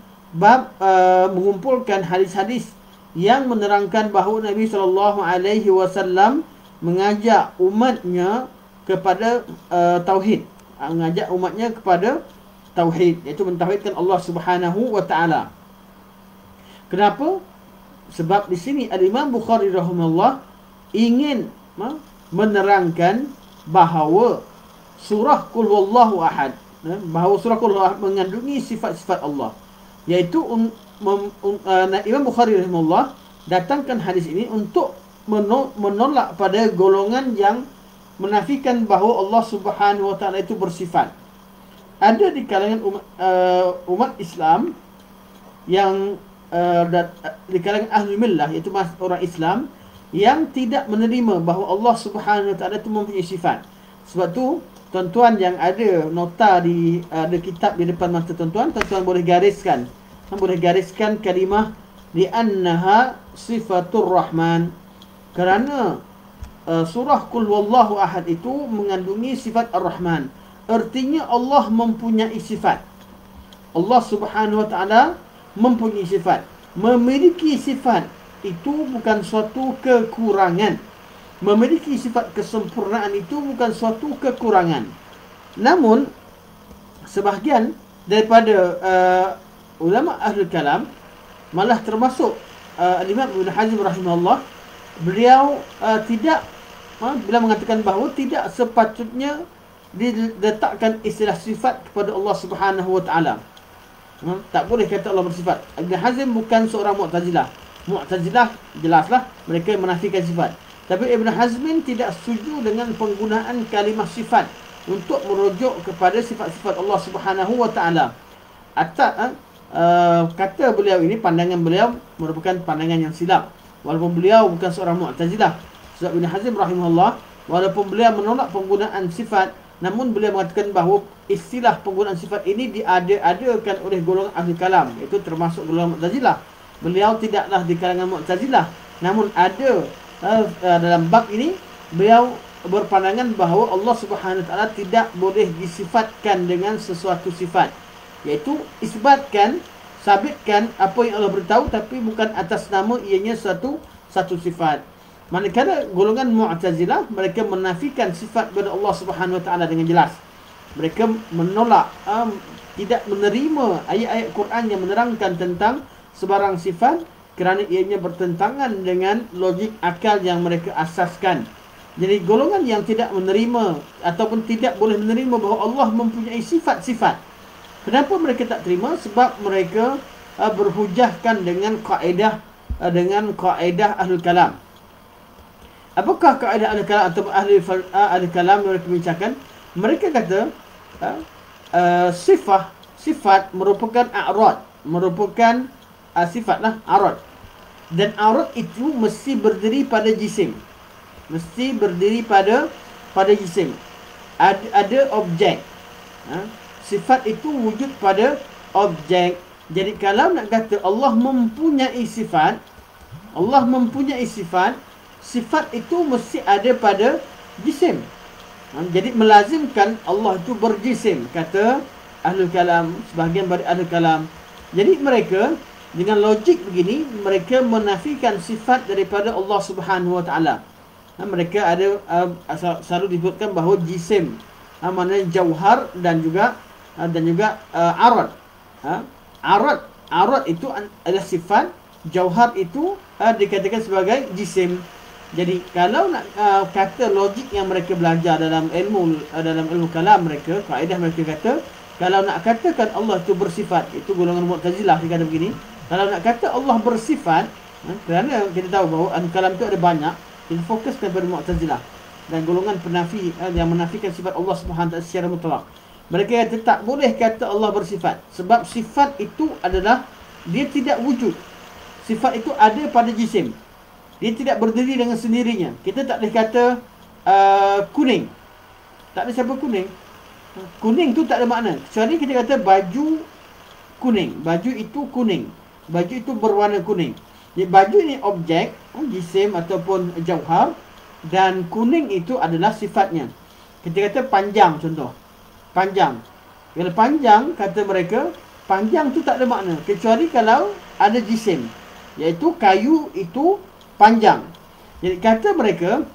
mengumpulkan hadis-hadis yang menerangkan bahawa Nabi sallallahu alaihi wasallam mengajak umatnya kepada tauhid, mengajak umatnya kepada tauhid, iaitu mentauhidkan Allah Subhanahu wa taala. Kenapa? Sebab di sini Al-Imam Bukhari rahimahullah ingin menerangkan bahawa surah Qul Huwallahu Ahad, bahawa surah Qul Huwallahu Ahad mengandungi sifat-sifat Allah, iaitu Imam Bukhari rahimahullah datangkan hadis ini untuk menolak pada golongan yang menafikan bahawa Allah Subhanahu wa taala itu bersifat. Ada di kalangan umat Islam yang di kalangan ahli millah, iaitu orang Islam yang tidak menerima bahawa Allah Subhanahu wa taala itu mempunyai sifat. Sebab tu tuan-tuan yang ada nota ada kitab di depan mata tuan-tuan boleh gariskan. Boleh gariskan kalimah li'annaha sifatur rahman, kerana surah Qul Huwallahu Ahad itu mengandungi sifat Ar-Rahman. Artinya Allah mempunyai sifat. Allah Subhanahu wa taala mempunyai sifat. Memiliki sifat itu bukan suatu kekurangan. Memiliki sifat kesempurnaan itu bukan suatu kekurangan. Namun sebahagian daripada ulama ahli kalam, malah termasuk Imam Ibn Hazm rahimahullah, beliau tidak bila mengatakan bahawa tidak sepatutnya diletakkan istilah sifat kepada Allah Subhanahu wa taala. Tak boleh kata Allah bersifat. Ibn Hazm bukan seorang Mu'tazilah. Mu'tazilah jelaslah mereka menafikan sifat. Tapi Ibn Hazm tidak setuju dengan penggunaan kalimah sifat untuk merujuk kepada sifat-sifat Allah Subhanahu wa taala. Kata beliau ini, pandangan beliau merupakan pandangan yang silap. Walaupun beliau bukan seorang Mu'tazilah. Sebab Ibn Hazm rahimahullah, walaupun beliau menolak penggunaan sifat, Namun beliau mengatakan bahawa istilah penggunaan sifat ini diada-adakan oleh golongan ahli kalam, iaitu termasuk golongan Mu'tazilah. Beliau tidaklah di kalangan Mu'tazilah, namun ada dalam bab ini beliau berpandangan bahawa Allah Subhanahu Wa Taala tidak boleh disifatkan dengan sesuatu sifat, iaitu isbatkan, sabitkan apa yang Allah beritahu, tapi bukan atas nama ianya satu sifat. Manakala golongan Mu'tazilah, mereka menafikan sifat kepada Allah Subhanahu Wa Taala dengan jelas. Mereka menolak, tidak menerima ayat-ayat Quran yang menerangkan tentang sebarang sifat kerana ianya bertentangan dengan logik akal yang mereka asaskan. Jadi golongan yang tidak menerima ataupun tidak boleh menerima bahawa Allah mempunyai sifat-sifat. Kenapa mereka tak terima? Sebab mereka berhujahkan dengan kaedah Ahlul Kalam. Apakah kaedah Ahlul Kalam atau Ahlul Kalam yang mereka bincangkan? Mereka kata sifat merupakan a'rad, merupakan sifatlah a'rad. Dan a'rad itu mesti berdiri pada jisim. Mesti berdiri pada jisim. Ada objek. Sifat itu wujud pada objek. Jadi kalau nak kata Allah mempunyai sifat, sifat itu mesti ada pada jisim. Jadi melazimkan Allah itu berjisim, kata Ahlul Kalam, sebahagian dari Ahlul Kalam. Jadi mereka dengan logik begini, mereka menafikan sifat daripada Allah Subhanahu Wa Taala. Mereka ada selalu disebutkan bahawa jisim, maknanya jauhar dan juga arad. Arad itu adalah sifat, jauhar itu dikatakan sebagai jisim. Jadi kalau nak kata logik yang mereka belajar dalam ilmu kalam mereka, kaedah mereka kata, kalau nak katakan Allah itu bersifat, itu golongan Mu'tazilah dia kata begini, kalau nak kata Allah bersifat, kerana kita tahu bahawa kalam itu ada banyak, kita fokus kepada Mu'tazilah dan golongan penafi yang menafikan sifat Allah Subhanahu Wa Taala secara mutlak. Mereka kata tak boleh kata Allah bersifat, sebab sifat itu adalah dia tidak wujud. Sifat itu ada pada jisim. Dia tidak berdiri dengan sendirinya. Kita tak boleh kata kuning. Tak ada siapa kuning. Kuning tu tak ada makna. Kecuali kita kata baju kuning. Baju itu kuning. Baju itu berwarna kuning. Jadi baju ini objek, jisim ataupun jauhar, dan kuning itu adalah sifatnya. Kita kata panjang contoh. Panjang. Bila panjang, kata mereka, panjang tu tak ada makna. Kecuali kalau ada jisim. Iaitu kayu itu panjang. Jadi kata mereka,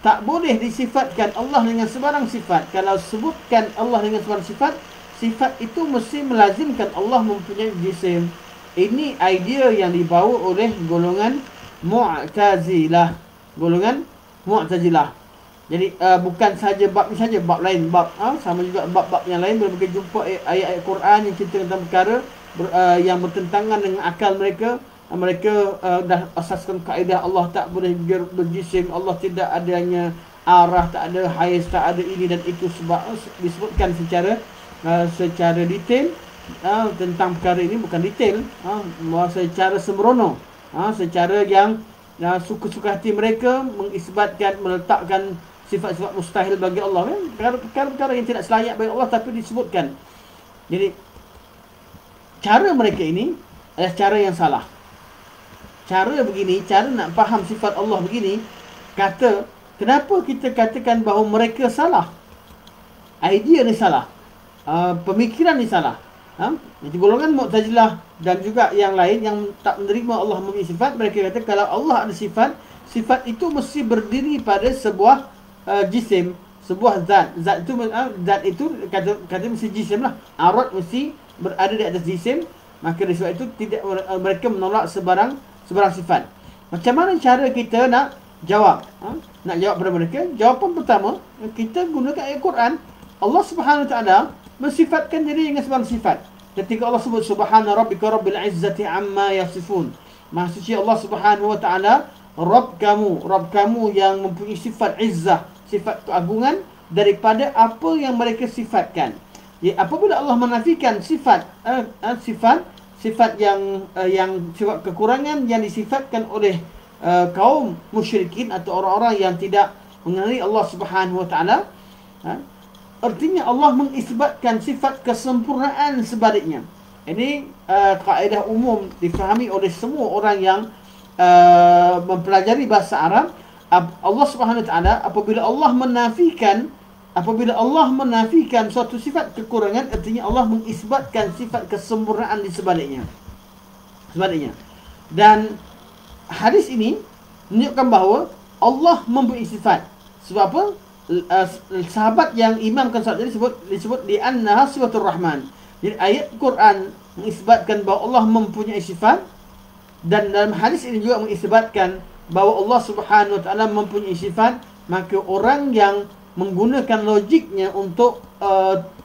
tak boleh disifatkan Allah dengan sebarang sifat. Kalau sebutkan Allah dengan sebarang sifat, sifat itu mesti melazimkan Allah mempunyai jisim. Ini idea yang dibawa oleh golongan Mu'tazilah. Golongan Mu'tazilah. Jadi bukan saja bab ni saja, bab lain, sama juga bab-bab yang lain, bila mereka jumpa ayat-ayat Quran yang cerita tentang perkara yang bertentangan dengan akal mereka, mereka dah asaskan kaedah Allah tak boleh berjisim, Allah tidak adanya arah, tak ada haiz, tak ada ini dan itu, sebab disebutkan secara detail tentang perkara ini, bukan detail, secara sembrono, secara yang suka-suka hati mereka mengisbatkan, meletakkan sifat-sifat mustahil bagi Allah, perkara-perkara yang tidak selayak bagi Allah tapi disebutkan. Jadi cara mereka ini adalah cara yang salah. Cara begini, cara nak faham sifat Allah begini, kata kenapa kita katakan bahawa mereka salah? Idea ni salah, pemikiran ni salah. Jadi golongan Mu'tazilah dan juga yang lain yang tak menerima Allah mempunyai sifat, mereka kata kalau Allah ada sifat, sifat itu mesti berdiri pada sebuah jisim, sebuah zat. Zat itu kata mesti jisim lah. Arad mesti berada di atas jisim. Maka dari sebab itu mereka menolak sebarang sifat. Macam mana cara kita nak jawab? Nak jawab pada mereka? Jawapan pertama, kita gunakan ayat Quran. Allah Subhanahu Wa Taala mensifatkan diri dengan sebarang sifat. Ketika Allah sebut Subhana rabbika rabbil izzati amma yasifun, Maha suci Allah Subhanahu Wa Taala, Rabb kamu yang mempunyai sifat izzah, sifat keagungan daripada apa yang mereka sifatkan. Ya, apabila Allah menafikan sifat yang sifat kekurangan yang disifatkan oleh kaum musyrikin atau orang-orang yang tidak mengenali Allah Subhanahu Wa Taala, artinya Allah mengisbatkan sifat kesempurnaan sebaliknya. Ini kaedah umum difahami oleh semua orang yang mempelajari bahasa Arab. Allah Subhanahu Wa Taala apabila Allah menafikan suatu sifat kekurangan, artinya Allah mengisbatkan sifat kesempurnaan di sebaliknya. Dan hadis ini menunjukkan bahawa Allah memberi sifat. Sebab apa? Sahabat yang imamkan salat ini disebut di annaha sifatur rahman. Jadi ayat Quran mengisbatkan bahawa Allah mempunyai sifat, dan dalam hadis ini juga mengisbatkan bahawa Allah Subhanahu Wa Taala mempunyai sifat. Maka orang yang menggunakan logiknya untuk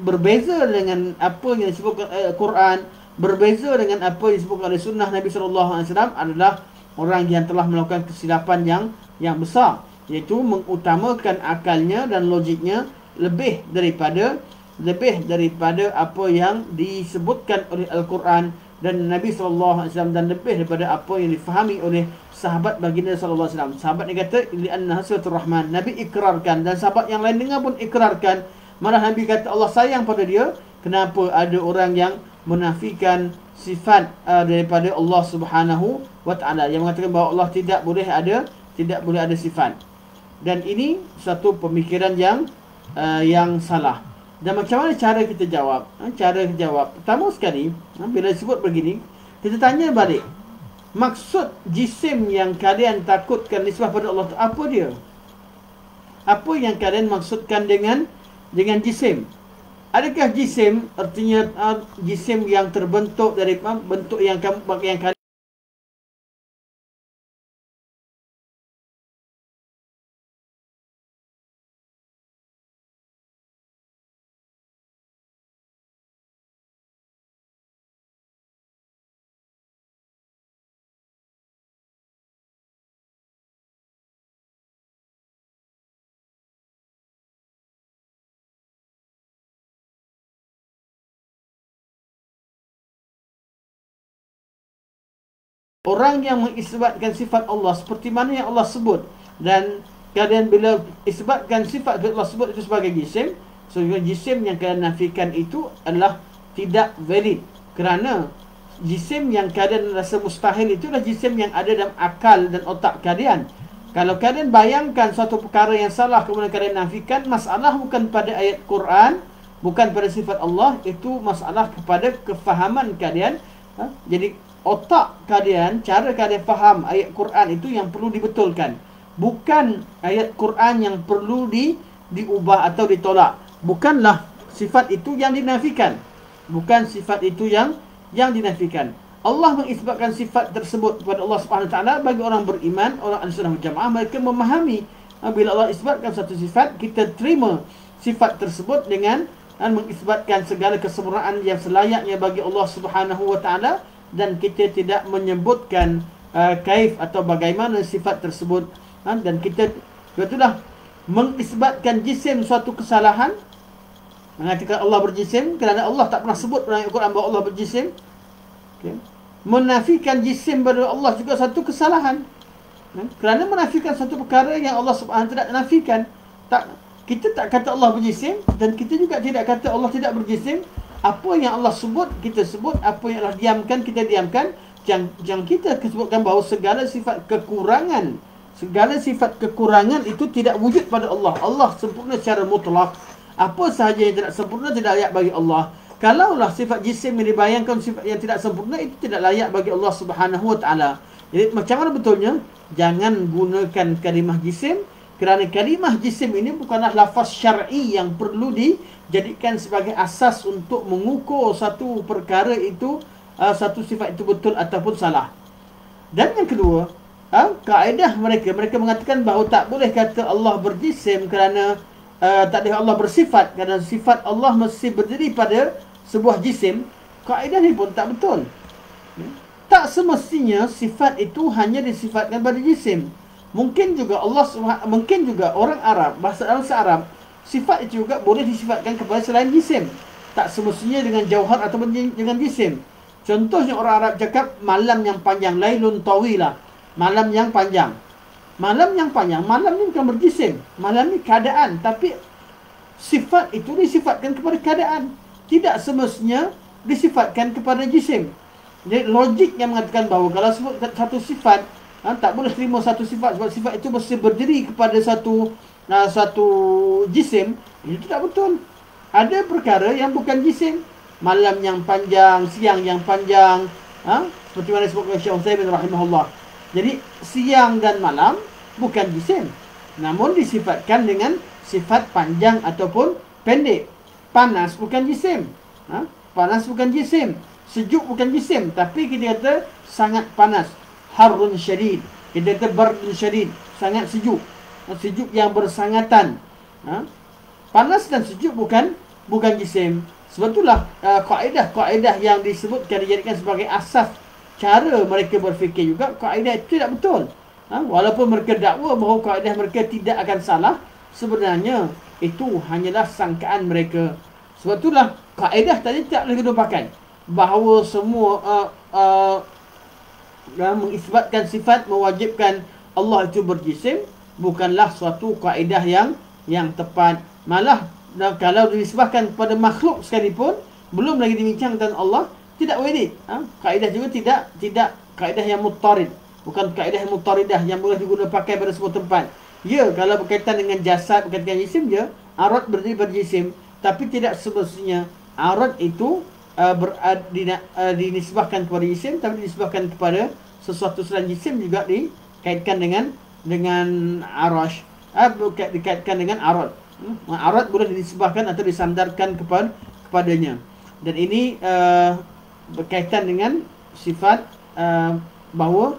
berbeza dengan apa yang disebutkan Quran, berbeza dengan apa yang disebutkan oleh sunnah Nabi SAW adalah orang yang telah melakukan kesilapan yang besar, iaitu mengutamakan akalnya dan logiknya lebih daripada apa yang disebutkan oleh Al-Quran dan Nabi SAW, dan lebih daripada apa yang difahami oleh sahabat baginda SAW. Sahabat ni kata li'annaha sifatur rahman, Nabi ikrarkan, dan sahabat yang lain dengar pun ikrarkan. Malah Nabi kata Allah sayang pada dia. Kenapa ada orang yang menafikan sifat daripada Allah Subhanahu Wa Taala, yang mengatakan bahawa Allah tidak boleh ada sifat. Dan ini satu pemikiran yang salah. Dan macam mana cara kita jawab? Pertama sekali, bila disebut begini, kita tanya balik, maksud jisim yang kalian takutkan nisbah pada Allah, apa dia? Apa yang kalian maksudkan dengan jisim? Adakah jisim artinya jisim yang terbentuk dari bentuk yang kalian orang yang mengisbatkan sifat Allah seperti mana yang Allah sebut, dan kalian bila isbatkan sifat Allah sebut itu sebagai jisim, so jisim yang kalian nafikan itu adalah tidak valid, kerana jisim yang kalian rasa mustahil itulah jisim yang ada dalam akal dan otak kalian. Kalau kalian bayangkan suatu perkara yang salah kemudian kalian nafikan, masalah bukan pada ayat Quran, bukan pada sifat Allah, itu masalah kepada kefahaman kalian. Jadi otak kalian, cara kalian faham ayat Quran itu yang perlu dibetulkan, bukan ayat Quran yang perlu diubah atau ditolak. Bukanlah sifat itu yang dinafikan, bukan sifat itu yang dinafikan. Allah mengisbatkan sifat tersebut kepada Allah Subhanahu Wa Taala. Bagi orang beriman, orang Ahlussunnah wal Jamaah, mereka memahami bila Allah isbatkan satu sifat, kita terima sifat tersebut dengan mengisbatkan segala kesempurnaan yang selayaknya bagi Allah Subhanahu Wa Taala, dan kita tidak menyebutkan kaif atau bagaimana sifat tersebut. Dan kita itulah mengisbatkan jisim suatu kesalahan, mengatakan Allah berjisim kerana Allah tak pernah sebut dalam Al-Quran bahawa Allah berjisim. Okay. Menafikan jisim pada Allah juga satu kesalahan, kerana menafikan satu perkara yang Allah Subhanahu tidak nafikan. Kita tak kata Allah berjisim, dan kita juga tidak kata Allah tidak berjisim. Apa yang Allah sebut, kita sebut. Apa yang Allah diamkan, kita diamkan. Jangan kita sebutkan bahawa segala sifat kekurangan itu tidak wujud pada Allah. Allah sempurna secara mutlak. Apa sahaja yang tidak sempurna tidak layak bagi Allah. Kalaulah sifat jisim yang dibayangkan sifat yang tidak sempurna, itu tidak layak bagi Allah Subhanahu Wa Taala. Jadi macam mana betulnya? Jangan gunakan kalimah jisim, kerana kalimah jisim ini bukanlah lafaz syar'i yang perlu dijadikan sebagai asas untuk mengukur satu perkara itu, satu sifat itu betul ataupun salah. Dan yang kedua, kaedah mereka mengatakan bahawa tak boleh kata Allah berjisim kerana tak boleh Allah bersifat, kerana sifat Allah mesti berdiri pada sebuah jisim. Kaedah ni pun tak betul. Tak semestinya sifat itu hanya disifatkan pada jisim. Mungkin juga orang Arab, bahasa Arab, sifat itu juga boleh disifatkan kepada selain jisim. Tak semestinya dengan jauhar ataupun dengan jisim. Contohnya orang Arab cakap malam yang panjang, lailun tawilah, malam yang panjang. Malam yang panjang, malam ni bukan berjisim. Malam ni keadaan, tapi sifat itu disifatkan kepada keadaan, tidak semestinya disifatkan kepada jisim. Jadi logik yang mengatakan bahawa kalau sebut satu sifat, tak boleh terima satu sifat sebab sifat itu mesti berdiri kepada satu jisim, itu tidak betul. Ada perkara yang bukan jisim, malam yang panjang, siang yang panjang, seperti mana disebut oleh Syekh Utsaimin rahimahullah. Jadi siang dan malam bukan jisim, namun disifatkan dengan sifat panjang ataupun pendek. Panas bukan jisim, panas bukan jisim. Sejuk bukan jisim, tapi kita kata sangat panas, harun syadid. Kita kata bardun syadid, sangat sejuk, sejuk yang bersangatan. Panas dan sejuk bukan jisim. Sebab itulah kaedah-kaedah yang disebutkan dijadikan sebagai asas cara mereka berfikir juga, kaedah itu tidak betul. Walaupun mereka dakwa bahawa kaedah mereka tidak akan salah, sebenarnya itu hanyalah sangkaan mereka. Sebab itulah kaedah tadi tidak boleh kita pakai bahawa semua mengisbatkan sifat, mewajibkan Allah itu berjisim, bukanlah suatu kaedah yang tepat. Malah kalau dinisbahkan kepada makhluk sekalipun, belum lagi dibincang tentang Allah, tidak valid. Kaedah juga tidak kaedah yang muttarid, bukan kaedah yang muttaridah yang boleh digunakan pakai pada sebuah tempat. Ya, kalau berkaitan dengan jasad, berkaitan dengan jisim, ya, arat berdiri pada jisim, tapi tidak semestinya arat itu dinisbahkan kepada jisim, tapi dinisbahkan kepada sesuatu selain jisim juga dikaitkan dengan arash, dikaitkan dengan arat. Arat boleh dinisbahkan atau disandarkan kepadanya. Dan ini berkaitan dengan sifat, bahawa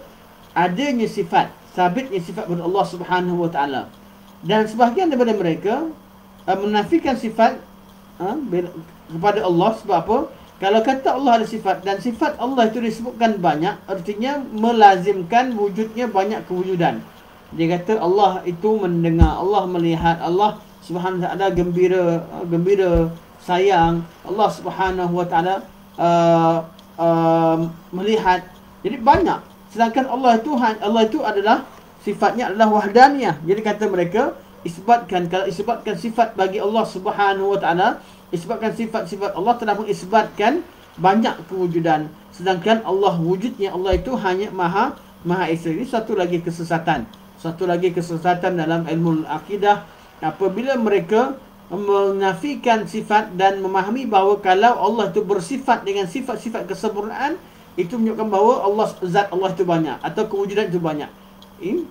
adanya sifat, sabitnya sifat kepada Allah Subhanahu wa taala. Dan sebahagian daripada mereka menafikan sifat kepada Allah. Sebab apa? Kalau kata Allah ada sifat dan sifat Allah itu disebutkan banyak, artinya melazimkan wujudnya banyak kewujudan. Dia kata Allah itu mendengar, Allah melihat, Allah Subhanahu wa taala gembira, sayang, Allah Subhanahu wa taala melihat. Jadi banyak. Sedangkan Allah itu adalah sifatnya adalah wahdaniyah. Jadi kata mereka, kalau isbatkan sifat bagi Allah Subhanahu wa taala, isbatkan sifat-sifat Allah telah mengisbatkan banyak kewujudan. Sedangkan Allah wujudnya Allah itu hanya Maha Esa. Ini satu lagi kesesatan. Satu lagi kesesatan dalam ilmu akidah, apabila mereka menafikan sifat dan memahami bahawa kalau Allah itu bersifat dengan sifat-sifat kesempurnaan, itu menunjukkan bahawa zat Allah itu banyak atau kewujudan itu banyak. Ini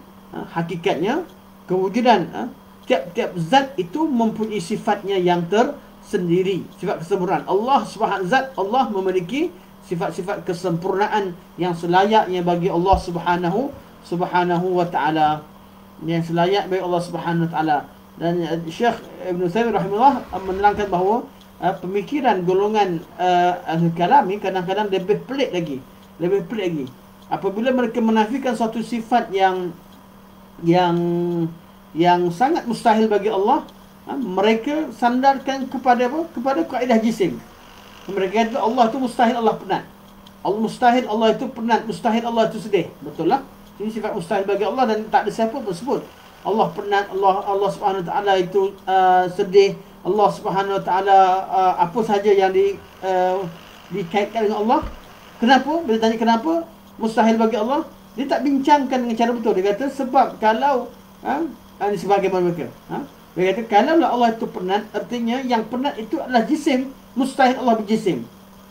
hakikatnya kewujudan, tiap-tiap zat itu mempunyai sifatnya yang tersendiri, sifat kesempurnaan. Allah Subhanahu zat Allah memiliki sifat-sifat kesempurnaan yang selayaknya bagi Allah Subhanahu wa taala, yang selayak bagi Allah Subhanahu wa taala. Dan Syekh Ibn Utsaimin rahimahullah menerangkan bahawa pemikiran golongan Ahlul Kalam ni kadang-kadang lebih pelik lagi. Apabila mereka menafikan suatu sifat yang sangat mustahil bagi Allah, mereka sandarkan kepada apa? Kepada kaedah jisim. Mereka kata Allah itu mustahil Allah penat. Mustahil Allah itu penat, mustahil Allah itu sedih. Betul lah. Ini sifat mustahil bagi Allah dan tak ada siapa pun sebut Allah penat, Allah Subhanahu wa taala itu sedih, Allah Subhanahu wa taala apa sahaja yang dikaitkan dengan Allah. Kenapa? Bila tanya kenapa mustahil bagi Allah, dia tak bincangkan dengan cara betul. Dia kata sebab kalau ini sebagaimana mereka, dia kata kalau Allah itu penat, artinya yang penat itu adalah jisim, mustahil Allah berjisim.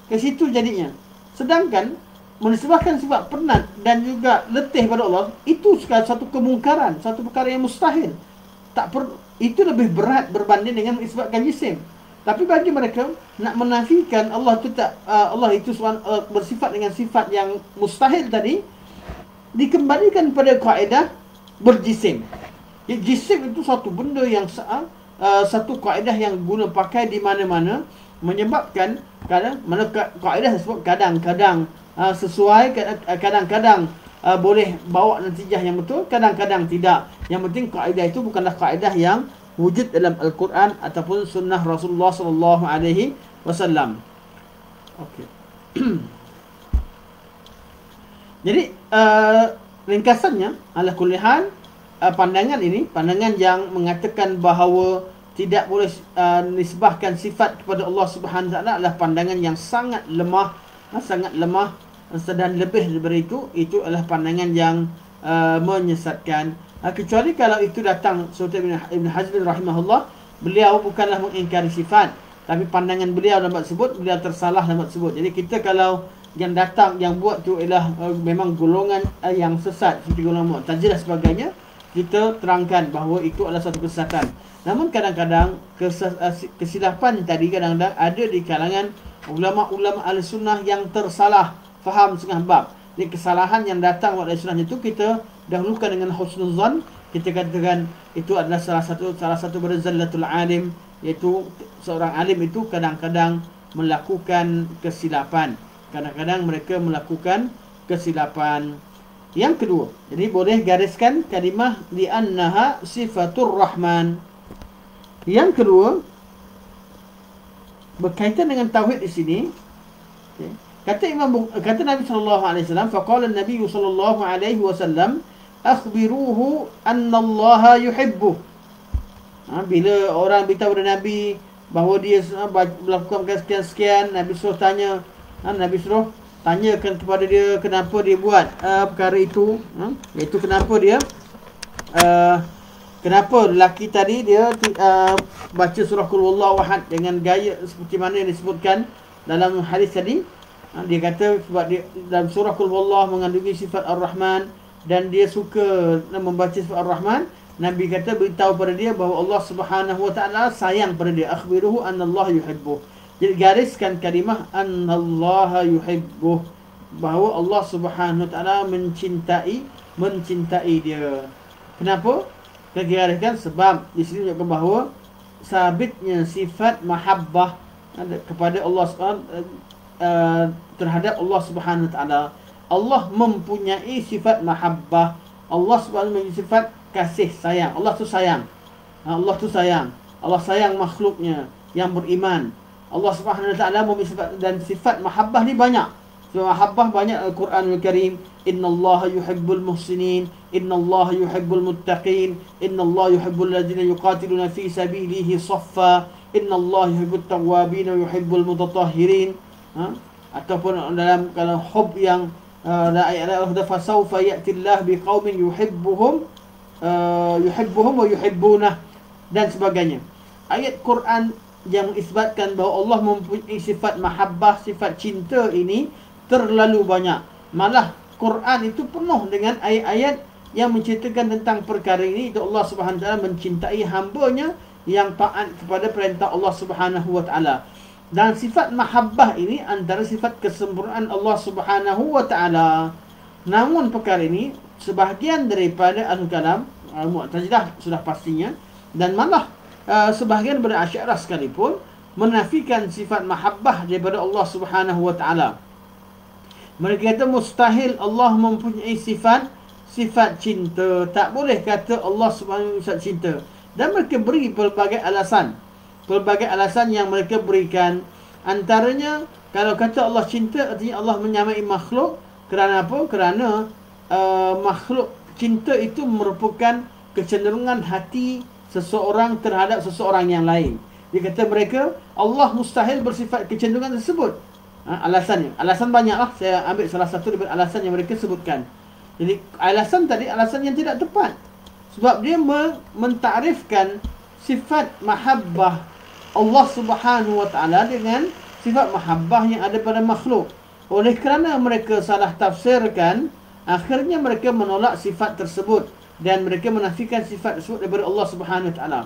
Ke situ jadinya. Sedangkan menisbahkan sebab penat dan juga letih pada Allah, itu satu kemungkaran, satu perkara yang mustahil. Itu lebih berat berbanding dengan menisbahkan jisim. Tapi bagi mereka nak menafikan Allah itu bersifat dengan sifat yang mustahil tadi, dikembalikan pada kaedah berjisim. Jadi jisim itu satu benda yang satu kaedah yang guna pakai di mana-mana, menyebabkan kaedah tersebut kadang-kadang sesuai, kadang-kadang boleh bawa natijah yang betul, kadang-kadang tidak. Yang penting kaedah itu bukanlah kaedah yang wujud dalam Al-Quran ataupun sunnah Rasulullah sallallahu alaihi wasallam. Okey. Jadi ringkasannya ala kulli hal, pandangan ini, pandangan yang mengatakan bahawa tidak boleh nisbahkan sifat kepada Allah Subhanahu Wa Taala adalah pandangan yang sangat lemah, sangat lemah, dan lebih daripada itu adalah pandangan yang menyesatkan. Kecuali kalau itu datang seperti Ibn Hazm rahimahullah, beliau bukanlah mengingkari sifat, tapi pandangan beliau dalam bab tersebut, beliau tersalah dalam bab tersebut. Jadi kita kalau yang datang, yang buat tu ialah memang golongan yang sesat, seperti golongan Mu'tazilah dan sebagainya, kita terangkan bahawa itu adalah satu kesesatan. Namun kadang-kadang kesilapan tadi kadang-kadang ada di kalangan ulama-ulama Ahlussunnah yang tersalah faham setengah bab. Jadi kesalahan yang datang pada Ahlussunnah itu kita dahulukan dengan husnuzan. Kita katakan itu adalah salah satu pada zallatul alim, iaitu seorang alim itu kadang-kadang melakukan kesilapan. Kadang-kadang mereka melakukan kesilapan. Yang kedua, jadi boleh gariskan kalimah li'annaha sifatur rahman. Yang kedua, berkaitan dengan tauhid di sini, okay. Kata Nabi sallallahu alaihi wasallam, faqala an-nabiy sallallahu alaihi wasallam, akhbiruhu anna Allah yuhibbuh. Bila orang beritahu kepada Nabi bahawa dia melakukan sekian-sekian, Nabi suruh tanya, Nabi suruh tanyakan kepada dia kenapa dia buat perkara itu, iaitu kenapa lelaki tadi dia baca surah Qul Huwallahu Ahad dengan gaya seperti mana yang disebutkan dalam hadis tadi. Dia kata sebab dia dalam surah Qul Huwallahu mengandungi sifat Ar-Rahman dan dia suka membaca sifat Ar-Rahman. Nabi kata beritahu pada dia bahawa Allah Subhanahu Wa Taala sayang pada dia. Akhbiruhu anna Allah yuhibbuh. Jadi gariskan kalimah anna Allah yuhibbuh, bahawa Allah Subhanahu Wa Taala mencintai dia. Kenapa? Kita gariskan sebab di sini menunjukkan bahawa sabitnya sifat mahabbah kepada Allah terhadap Allah Subhanahu Wa Taala. Allah mempunyai sifat mahabbah. Allah Subhanahu Wa Taala mempunyai sifat kasih sayang. Allah tu sayang. Allah tu sayang. Allah sayang makhluknya yang beriman. Allah Subhanahu Wa Taala mempunyai sifat, dan sifat mahabbah ni banyak. Sifat mahabbah banyak Al-Quranul Karim. Innallaha yuhibbul muhsinin, innallaha yuhibbul muttaqin, innallaha yuhibbul ladzina yuqatiluna fi sabilihi saffa, innallaha yuhibbut tawwabin wa yuhibbul mutatahhirin. Ataupun dalam kalau hub yang ayat fasawfa ya'tillah biqaumin yuhibbuhum wa yuhibbunah dan sebagainya. Ayat Quran yang mengisbatkan bahawa Allah mempunyai sifat mahabbah, sifat cinta ini terlalu banyak. Malah Quran itu penuh dengan ayat-ayat yang menceritakan tentang perkara ini. Itu Allah Subhanahu Wa Taala mencintai hamba-Nya yang taat kepada perintah Allah Subhanahu Wa Taala. Dan sifat mahabbah ini antara sifat kesempurnaan Allah Subhanahu Wa Taala. Namun perkara ini sebahagian daripada Ahlul Kalam, Mu'tazilah sudah pastinya, dan malah sebahagian daripada Asy'ariyah sekalipun menafikan sifat mahabbah daripada Allah Subhanahu Wa Taala. Mereka kata mustahil Allah mempunyai sifat cinta. Tak boleh kata Allah Subhanahu Wa Taala sifat cinta. Dan mereka beri pelbagai alasan yang mereka berikan. Antaranya, kalau kata Allah cinta, artinya Allah menyamai makhluk. Kerana apa? Kerana makhluk cinta itu merupakan kecenderungan hati seseorang terhadap seseorang yang lain. Dia kata mereka, Allah mustahil bersifat kecenderungan tersebut. Alasannya, alasan banyaklah. Saya ambil salah satu daripada alasan yang mereka sebutkan. Jadi alasan tadi alasan yang tidak tepat, sebab dia mentarifkan sifat mahabbah Allah Subhanahu Wa Taala dengan sifat mahabbah yang ada pada makhluk. Oleh kerana mereka salah tafsirkan, akhirnya mereka menolak sifat tersebut dan mereka menafikan sifat tersebut daripada Allah Subhanahu Wa Taala.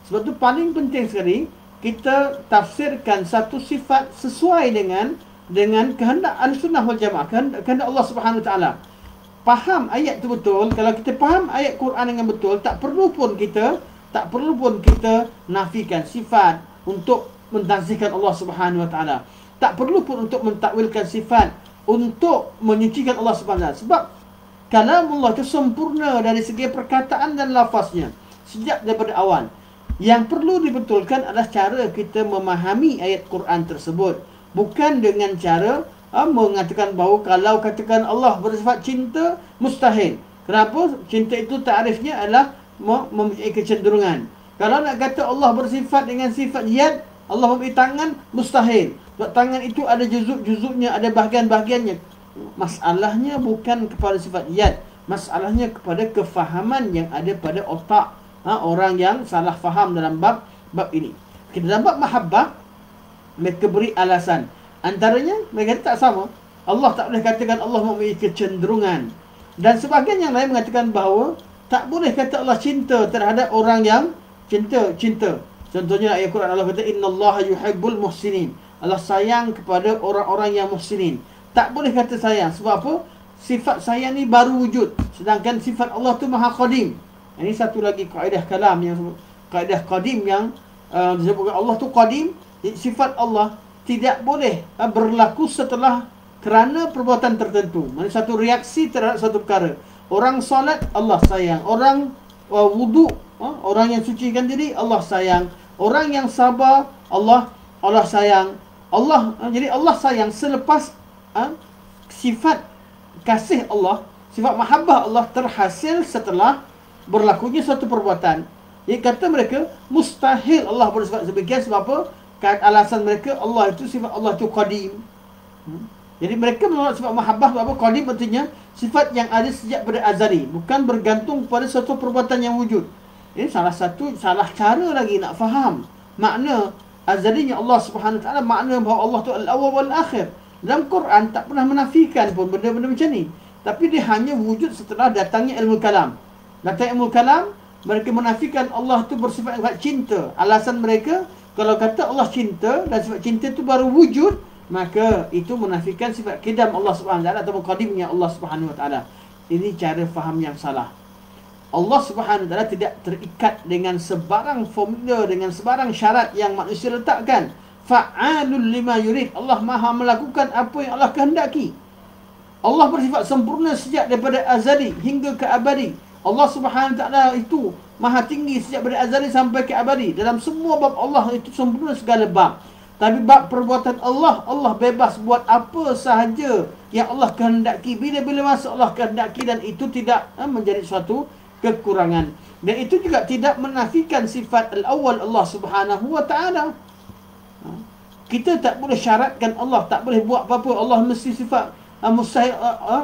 Sebab itu paling penting sekali kita tafsirkan satu sifat sesuai dengan kehendak Ahlussunnah wal Jamaah, kehendak Allah Subhanahu Wa Taala. Faham ayat itu betul. Kalau kita faham ayat Quran dengan betul, tak perlu pun kita nafikan sifat untuk mentazihkan Allah Subhanahu Wa Taala. Tak perlu pun untuk mentakwilkan sifat untuk menyucikan Allah Subhanahu Wa Taala. Sebab kalamullah itu sempurna dari segi perkataan dan lafaznya sejak daripada awal. Yang perlu dibetulkan adalah cara kita memahami ayat Quran tersebut, bukan dengan cara mengatakan bahawa kalau katakan Allah bersifat cinta, mustahil. Kenapa? Cinta itu ta'rifnya adalah mempunyai kecenderungan. Kalau nak kata Allah bersifat dengan sifat yad, Allah memberi tangan, mustahil. Sebab tangan itu ada juzuk-juzuknya, ada bahagian-bahagiannya. Masalahnya bukan kepada sifat yad, masalahnya kepada kefahaman yang ada pada otak orang yang salah faham dalam bab ini. Dalam bab mahabbah, mereka beri alasan. Antaranya, mereka tak sama. Allah tak boleh katakan Allah memiliki kecenderungan. Dan sebahagian yang lain mengatakan bahawa tak boleh kata Allah cinta terhadap orang yang cinta. Contohnya ayat Quran Allah kata innallaha yuhibbul muhsinin. Allah sayang kepada orang-orang yang muhsinin. Tak boleh kata sayang. Sebab apa? Sifat sayang ni baru wujud. Sedangkan sifat Allah tu maha qadim. Ini satu lagi kaedah kalam yang kaedah qadim yang disebutkan Allah tu qadim. Sifat Allah tidak boleh berlaku setelah kerana perbuatan tertentu. Maksudnya satu reaksi terhadap satu perkara. Orang solat, Allah sayang. Orang wudu, orang yang sucikan diri, Allah sayang. Orang yang sabar, Allah sayang. Jadi Allah sayang selepas sifat kasih Allah, sifat mahabbah Allah terhasil setelah berlakunya satu perbuatan. Jadi kata mereka mustahil Allah bersifat sebegian. Sebab apa? Alasan mereka Allah itu sifat Allah itu qadim. Jadi mereka menolak sifat mahabbah. Sebab apa? Qadim artinya sifat yang ada sejak pada azali, bukan bergantung pada suatu perbuatan yang wujud. Ini salah cara lagi nak faham makna azalinya Allah Subhanahu Wa Taala, makna bahawa Allah tu al-awwal wal akhir. Dalam Quran tak pernah menafikan pun benda-benda macam ni, tapi dia hanya wujud setelah datangnya ilmu kalam. Datang ilmu kalam, mereka menafikan Allah tu bersifat cinta. Alasan mereka, kalau kata Allah cinta dan sifat cinta tu baru wujud, maka itu menafikan sifat qidam Allah Subhanahu Wa Taala atau qadimnya Allah Subhanahu Wa Taala. Ini cara faham yang salah. Allah Subhanahu Wa Taala tidak terikat dengan sebarang formula, dengan sebarang syarat yang manusia letakkan. Fa'alul lima yurid. Allah Maha melakukan apa yang Allah kehendaki. Allah bersifat sempurna sejak daripada azali hingga ke abadi. Allah Subhanahu Wa Taala itu maha tinggi sejak dari azali sampai ke abadi. Dalam semua bab Allah itu sempurna segala bab. Tapi bab perbuatan Allah, Allah bebas buat apa sahaja yang Allah kehendaki, bila-bila masa Allah kehendaki, dan itu tidak menjadi suatu kekurangan. Dan itu juga tidak menafikan sifat al-awwal Allah Subhanahu Wa Taala. Kita tak boleh syaratkan Allah, tak boleh buat apa-apa. Allah mesti sifat mustahil,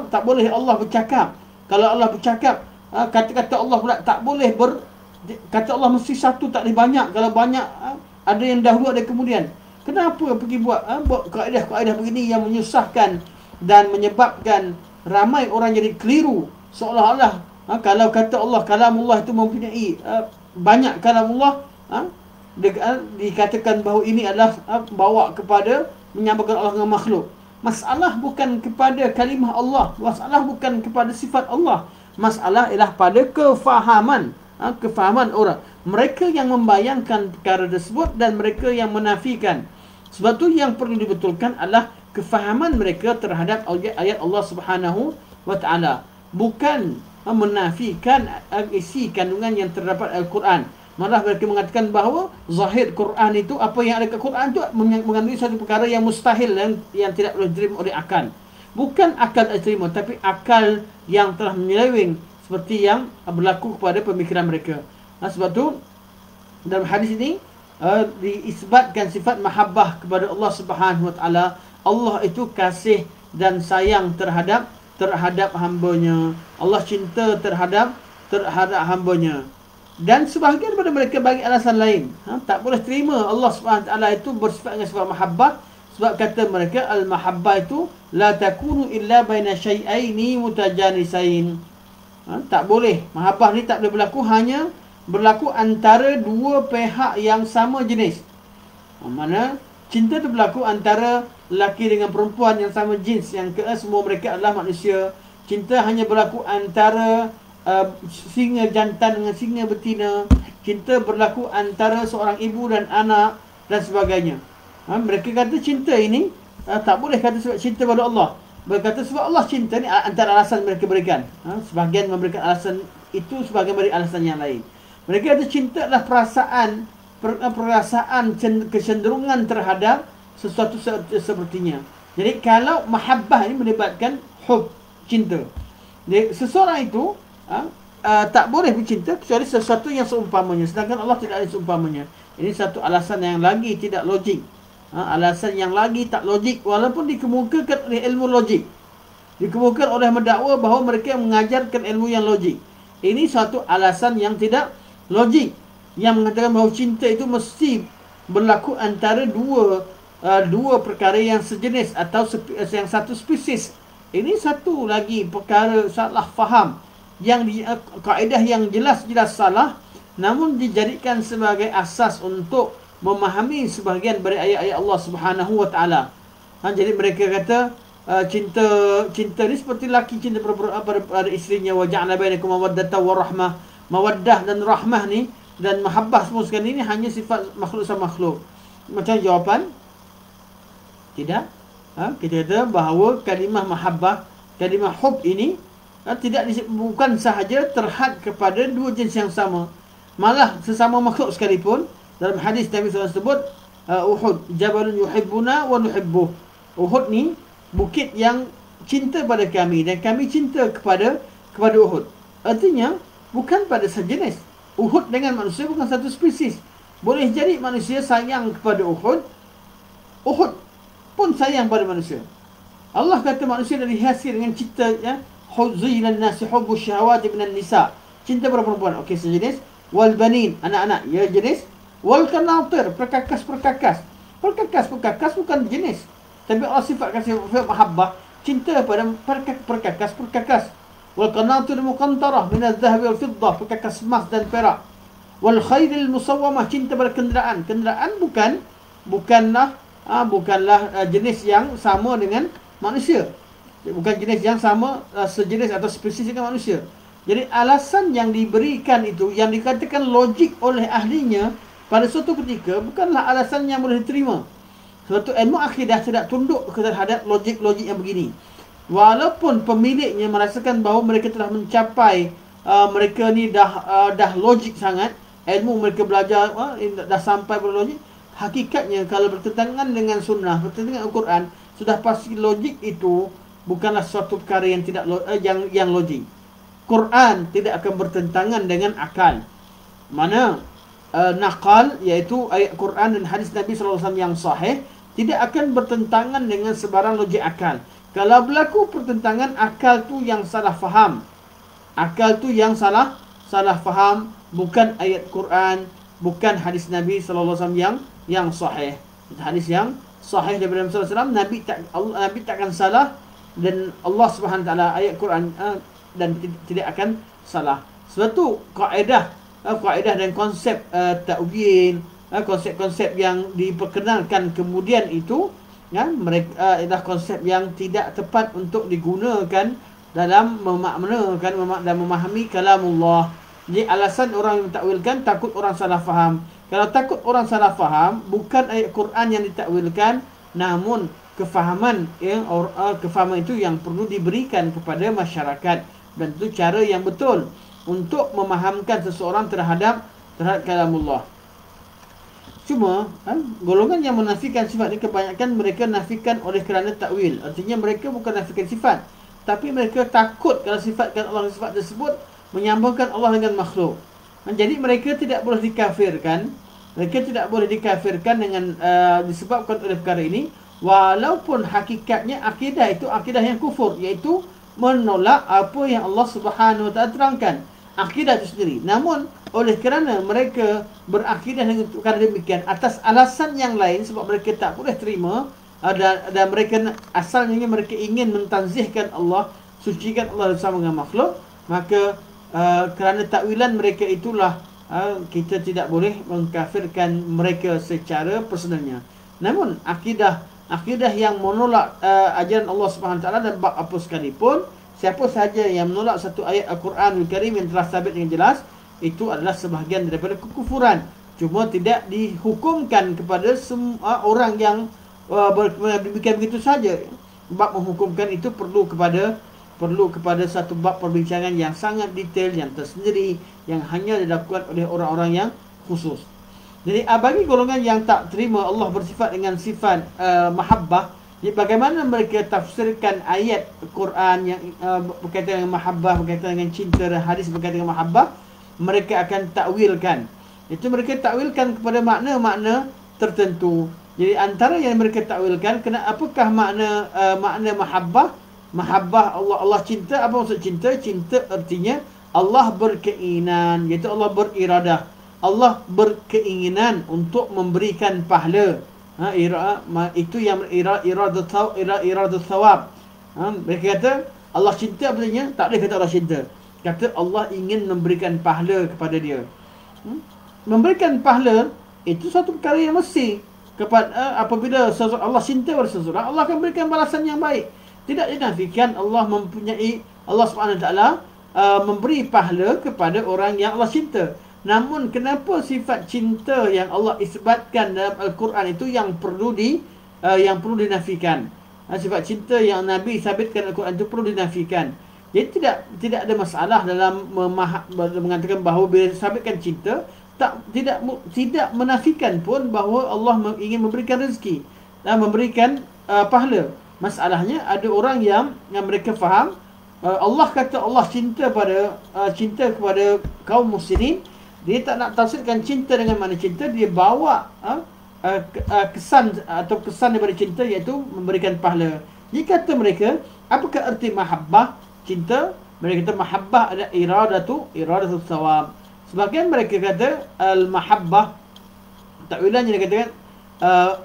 tak boleh Allah bercakap. Kalau Allah bercakap, kata-kata Allah pula tak boleh kata Allah mesti satu, tak boleh banyak. Kalau banyak, ada yang dahulu, ada kemudian. Kenapa pergi buat kaedah-kaedah begini yang menyusahkan dan menyebabkan ramai orang jadi keliru, seolah-olah kalau kata Allah kalamullah itu mempunyai banyak kalamullah, dikatakan bahawa ini adalah bawa kepada menyamakan Allah dengan makhluk. Masalah bukan kepada kalimah Allah, masalah bukan kepada sifat Allah. Masalah ialah pada kefahaman orang. Mereka yang membayangkan perkara tersebut dan mereka yang menafikan. Sebab tu yang perlu dibetulkan adalah kefahaman mereka terhadap ayat Allah Subhanahu Wa Taala, bukan menafikan isi kandungan yang terdapat Al-Quran. Malah mereka mengatakan bahawa zahir Quran itu, apa yang ada ke Quran itu mengandungi satu perkara yang mustahil, yang tidak boleh diterima oleh akal. Bukan akal tak terima, tapi akal yang telah menyeleweng, seperti yang berlaku kepada pemikiran mereka. Sebab tu dalam hadis ini diisbatkan sifat mahabbah kepada Allah Subhanahu Wa Taala. Allah itu kasih dan sayang terhadap hamba-Nya. Allah cinta terhadap hamba-Nya. Dan sebahagian daripada mereka bagi alasan lain. Tak boleh terima Allah Subhanahu Wa Taala itu bersifat dengan sifat mahabbah. Sebab kata mereka al-mahabbah itu la takunu illa baina syai'aini mutajanisain. Tak boleh. Mahabbah ni tak boleh berlaku, hanya berlaku antara dua pihak yang sama jenis. Mana cinta itu berlaku antara lelaki dengan perempuan yang sama jenis, yang semua mereka adalah manusia. Cinta hanya berlaku antara singa jantan dengan singa betina. Cinta berlaku antara seorang ibu dan anak dan sebagainya. Mereka kata cinta ini tak boleh kata sebab cinta pada Allah. Berkata sebab Allah cinta ni antara alasan mereka berikan. Sebahagian memberikan alasan itu, sebahagian beri alasan yang lain. Mereka kata cinta adalah perasaan kecenderungan terhadap sesuatu sepertinya. Jadi kalau mahabbah ini melibatkan hub, cinta. Jadi, seseorang itu tak boleh bercinta kecuali sesuatu yang seumpamanya, sedangkan Allah tidak ada seumpamanya. Ini satu alasan yang lagi tidak logik. Alasan yang lagi tak logik, walaupun dikemukakan oleh ilmu logik, dikemukakan oleh mendakwa bahawa mereka mengajarkan ilmu yang logik. Ini satu alasan yang tidak logik, yang mengatakan bahawa cinta itu mesti berlaku antara dua perkara yang sejenis atau yang satu spesies. Ini satu lagi perkara salah faham, yang kaedah yang jelas-jelas salah, namun dijadikan sebagai asas untuk memahami sebahagian dari ayat-ayat Allah Subhanahu wa taala. Jadi mereka kata cinta ni seperti laki cinta pada isterinya, wa ja'ala bainakum mawaddatan wa rahmah. Mawaddah dan rahmah ni dan mahabbah semua sekali ni hanya sifat makhluk sama makhluk. Macam jawapan tidak. Kita kata bahawa kalimah mahabbah, kalimah hub ini bukan sahaja terhad kepada dua jenis yang sama, malah sesama makhluk sekalipun. Dalam hadis Nabi SAW sebut Uhud jabalun yuhibbuna wa nuhibbuh. Uhud ni bukit yang cinta pada kami dan kami cinta kepada Uhud. Artinya bukan pada sejenis. Uhud dengan manusia bukan satu spesies. Boleh jadi manusia sayang kepada Uhud, Uhud pun sayang pada manusia. Allah kata manusia dari hasil dengan cinta, ya, huzzilan nasi hubbu syahawati minan nisa, cinta pada perempuan, okey, sejenis. Wal banin, anak-anak, ya, jenis. Wal qanatir, perkakas bukan jenis, tapi Allah sifatkan sifat mahabbah, cinta pada perkakas. Wal qanatir muqantarah min adh-dhahab wal fiddah, perkakas emas dan perak. Wal khairil musawwamah, cinta pada kenderaan bukanlah jenis yang sama dengan manusia, bukan jenis yang sama, sejenis atau spesies dengan manusia. Jadi alasan yang diberikan itu, yang dikatakan logik oleh ahlinya pada suatu ketika, bukanlah alasan yang boleh diterima. Suatu ilmu akidah tidak tunduk terhadap logik-logik yang begini. Walaupun pemiliknya merasakan bahawa mereka telah mencapai, mereka ni dah logik sangat, ilmu mereka belajar dah sampai pada logik. Hakikatnya kalau bertentangan dengan sunnah, bertentangan dengan Al-Quran, sudah pasti logik itu bukanlah suatu perkara yang tidak yang logik. Quran tidak akan bertentangan dengan akal. Mana nakal, iaitu ayat Quran dan hadis Nabi SAW yang sahih, tidak akan bertentangan dengan sebarang logik akal. Kalau berlaku pertentangan, akal tu yang salah faham. Akal tu yang salah faham, bukan ayat Quran, bukan hadis Nabi SAW yang sahih. Hadis yang sahih daripada Nabi SAW, Nabi takkan salah, dan Allah Subhanahu taala ayat Quran dan tidak akan salah. Sebab tu kaedah dan konsep ta'wil, konsep-konsep yang diperkenalkan kemudian itu, ya, mereka adalah konsep yang tidak tepat untuk digunakan dalam memaknakan dan memahami kalamullah. Jadi alasan orang yang mentakwilkan, takut orang salah faham. Kalau takut orang salah faham, bukan ayat Quran yang ditakwilkan, namun kefahaman itu yang perlu diberikan kepada masyarakat. Dan itu cara yang betul untuk memahamkan seseorang terhadap kalamullah. Cuma golongan yang menafikan sifat ini, kebanyakan mereka nafikan oleh kerana takwil. Artinya mereka bukan nafikan sifat, tapi mereka takut kalau sifatkan Allah sifat tersebut menyambungkan Allah dengan makhluk. Jadi mereka tidak boleh dikafirkan. Mereka tidak boleh dikafirkan dengan disebabkan oleh perkara ini, walaupun hakikatnya akidah itu akidah yang kufur, iaitu menolak apa yang Allah Subhanahu wa taala terangkan, akidah itu sendiri. Namun oleh kerana mereka berakidah dengan perkara demikian atas alasan yang lain, sebab mereka tak boleh terima, dan mereka asalnya mereka ingin mentanzihkan Allah, sucikan Allah bersama dengan makhluk, maka kerana takwilan mereka itulah kita tidak boleh mengkafirkan mereka secara personalnya. Namun akidah yang menolak ajaran Allah Subhanahu Wa Taala dan bab apa sekalipun, siapa sahaja yang menolak satu ayat Al-Quranul Karim yang telah sabit dengan jelas, itu adalah sebahagian daripada kekufuran. Cuma tidak dihukumkan kepada semua orang yang demikian begitu saja. Bab menghukumkan itu perlu kepada satu bab perbincangan yang sangat detail, yang tersendiri, yang hanya dilakukan oleh orang-orang yang khusus. Jadi bagi golongan yang tak terima Allah bersifat dengan sifat mahabbah, Jadi bagaimana mereka tafsirkan ayat Quran yang berkaitan dengan mahabbah, berkaitan dengan cinta, dan hadis berkaitan dengan mahabbah, mereka akan takwilkan. Itu mereka takwilkan kepada makna-makna tertentu. Jadi antara yang mereka takwilkan, apakah makna makna mahabbah? Mahabbah Allah cinta. Apa maksud cinta? Cinta artinya Allah berkeinginan, iaitu Allah beriradah. Allah berkeinginan untuk memberikan pahala. Itu yang iradat thawab. Mereka kata Allah cinta, artinya tak boleh kata Allah cinta. Kata Allah ingin memberikan pahala kepada dia. Memberikan pahala itu satu perkara yang mesti. Apabila Allah cinta pada seseorang, Allah akan berikan balasan yang baik. Tidak dinafikan Allah mempunyai, Allah SWT memberi pahala kepada orang yang Allah cinta. Namun kenapa sifat cinta yang Allah isbatkan dalam Al-Quran itu yang perlu dinafikan? Sifat cinta yang Nabi sabitkan Al-Quran itu perlu dinafikan. Jadi tidak ada masalah dalam mengatakan bahawa bila sabitkan cinta, tidak menafikan pun bahawa Allah ingin memberikan rezeki dan memberikan pahala. Masalahnya ada orang yang mereka faham Allah kata Allah cinta kepada kaum muslimin. Dia tak nak tafsirkan cinta dengan makna cinta. Dia bawa kesan daripada cinta, iaitu memberikan pahala. Jadi kata mereka, apakah erti mahabbah, cinta? Mereka kata mahabbah ada iradatu thawab. Sebagian mereka kata al-mahabbah, takwilannya dia katakan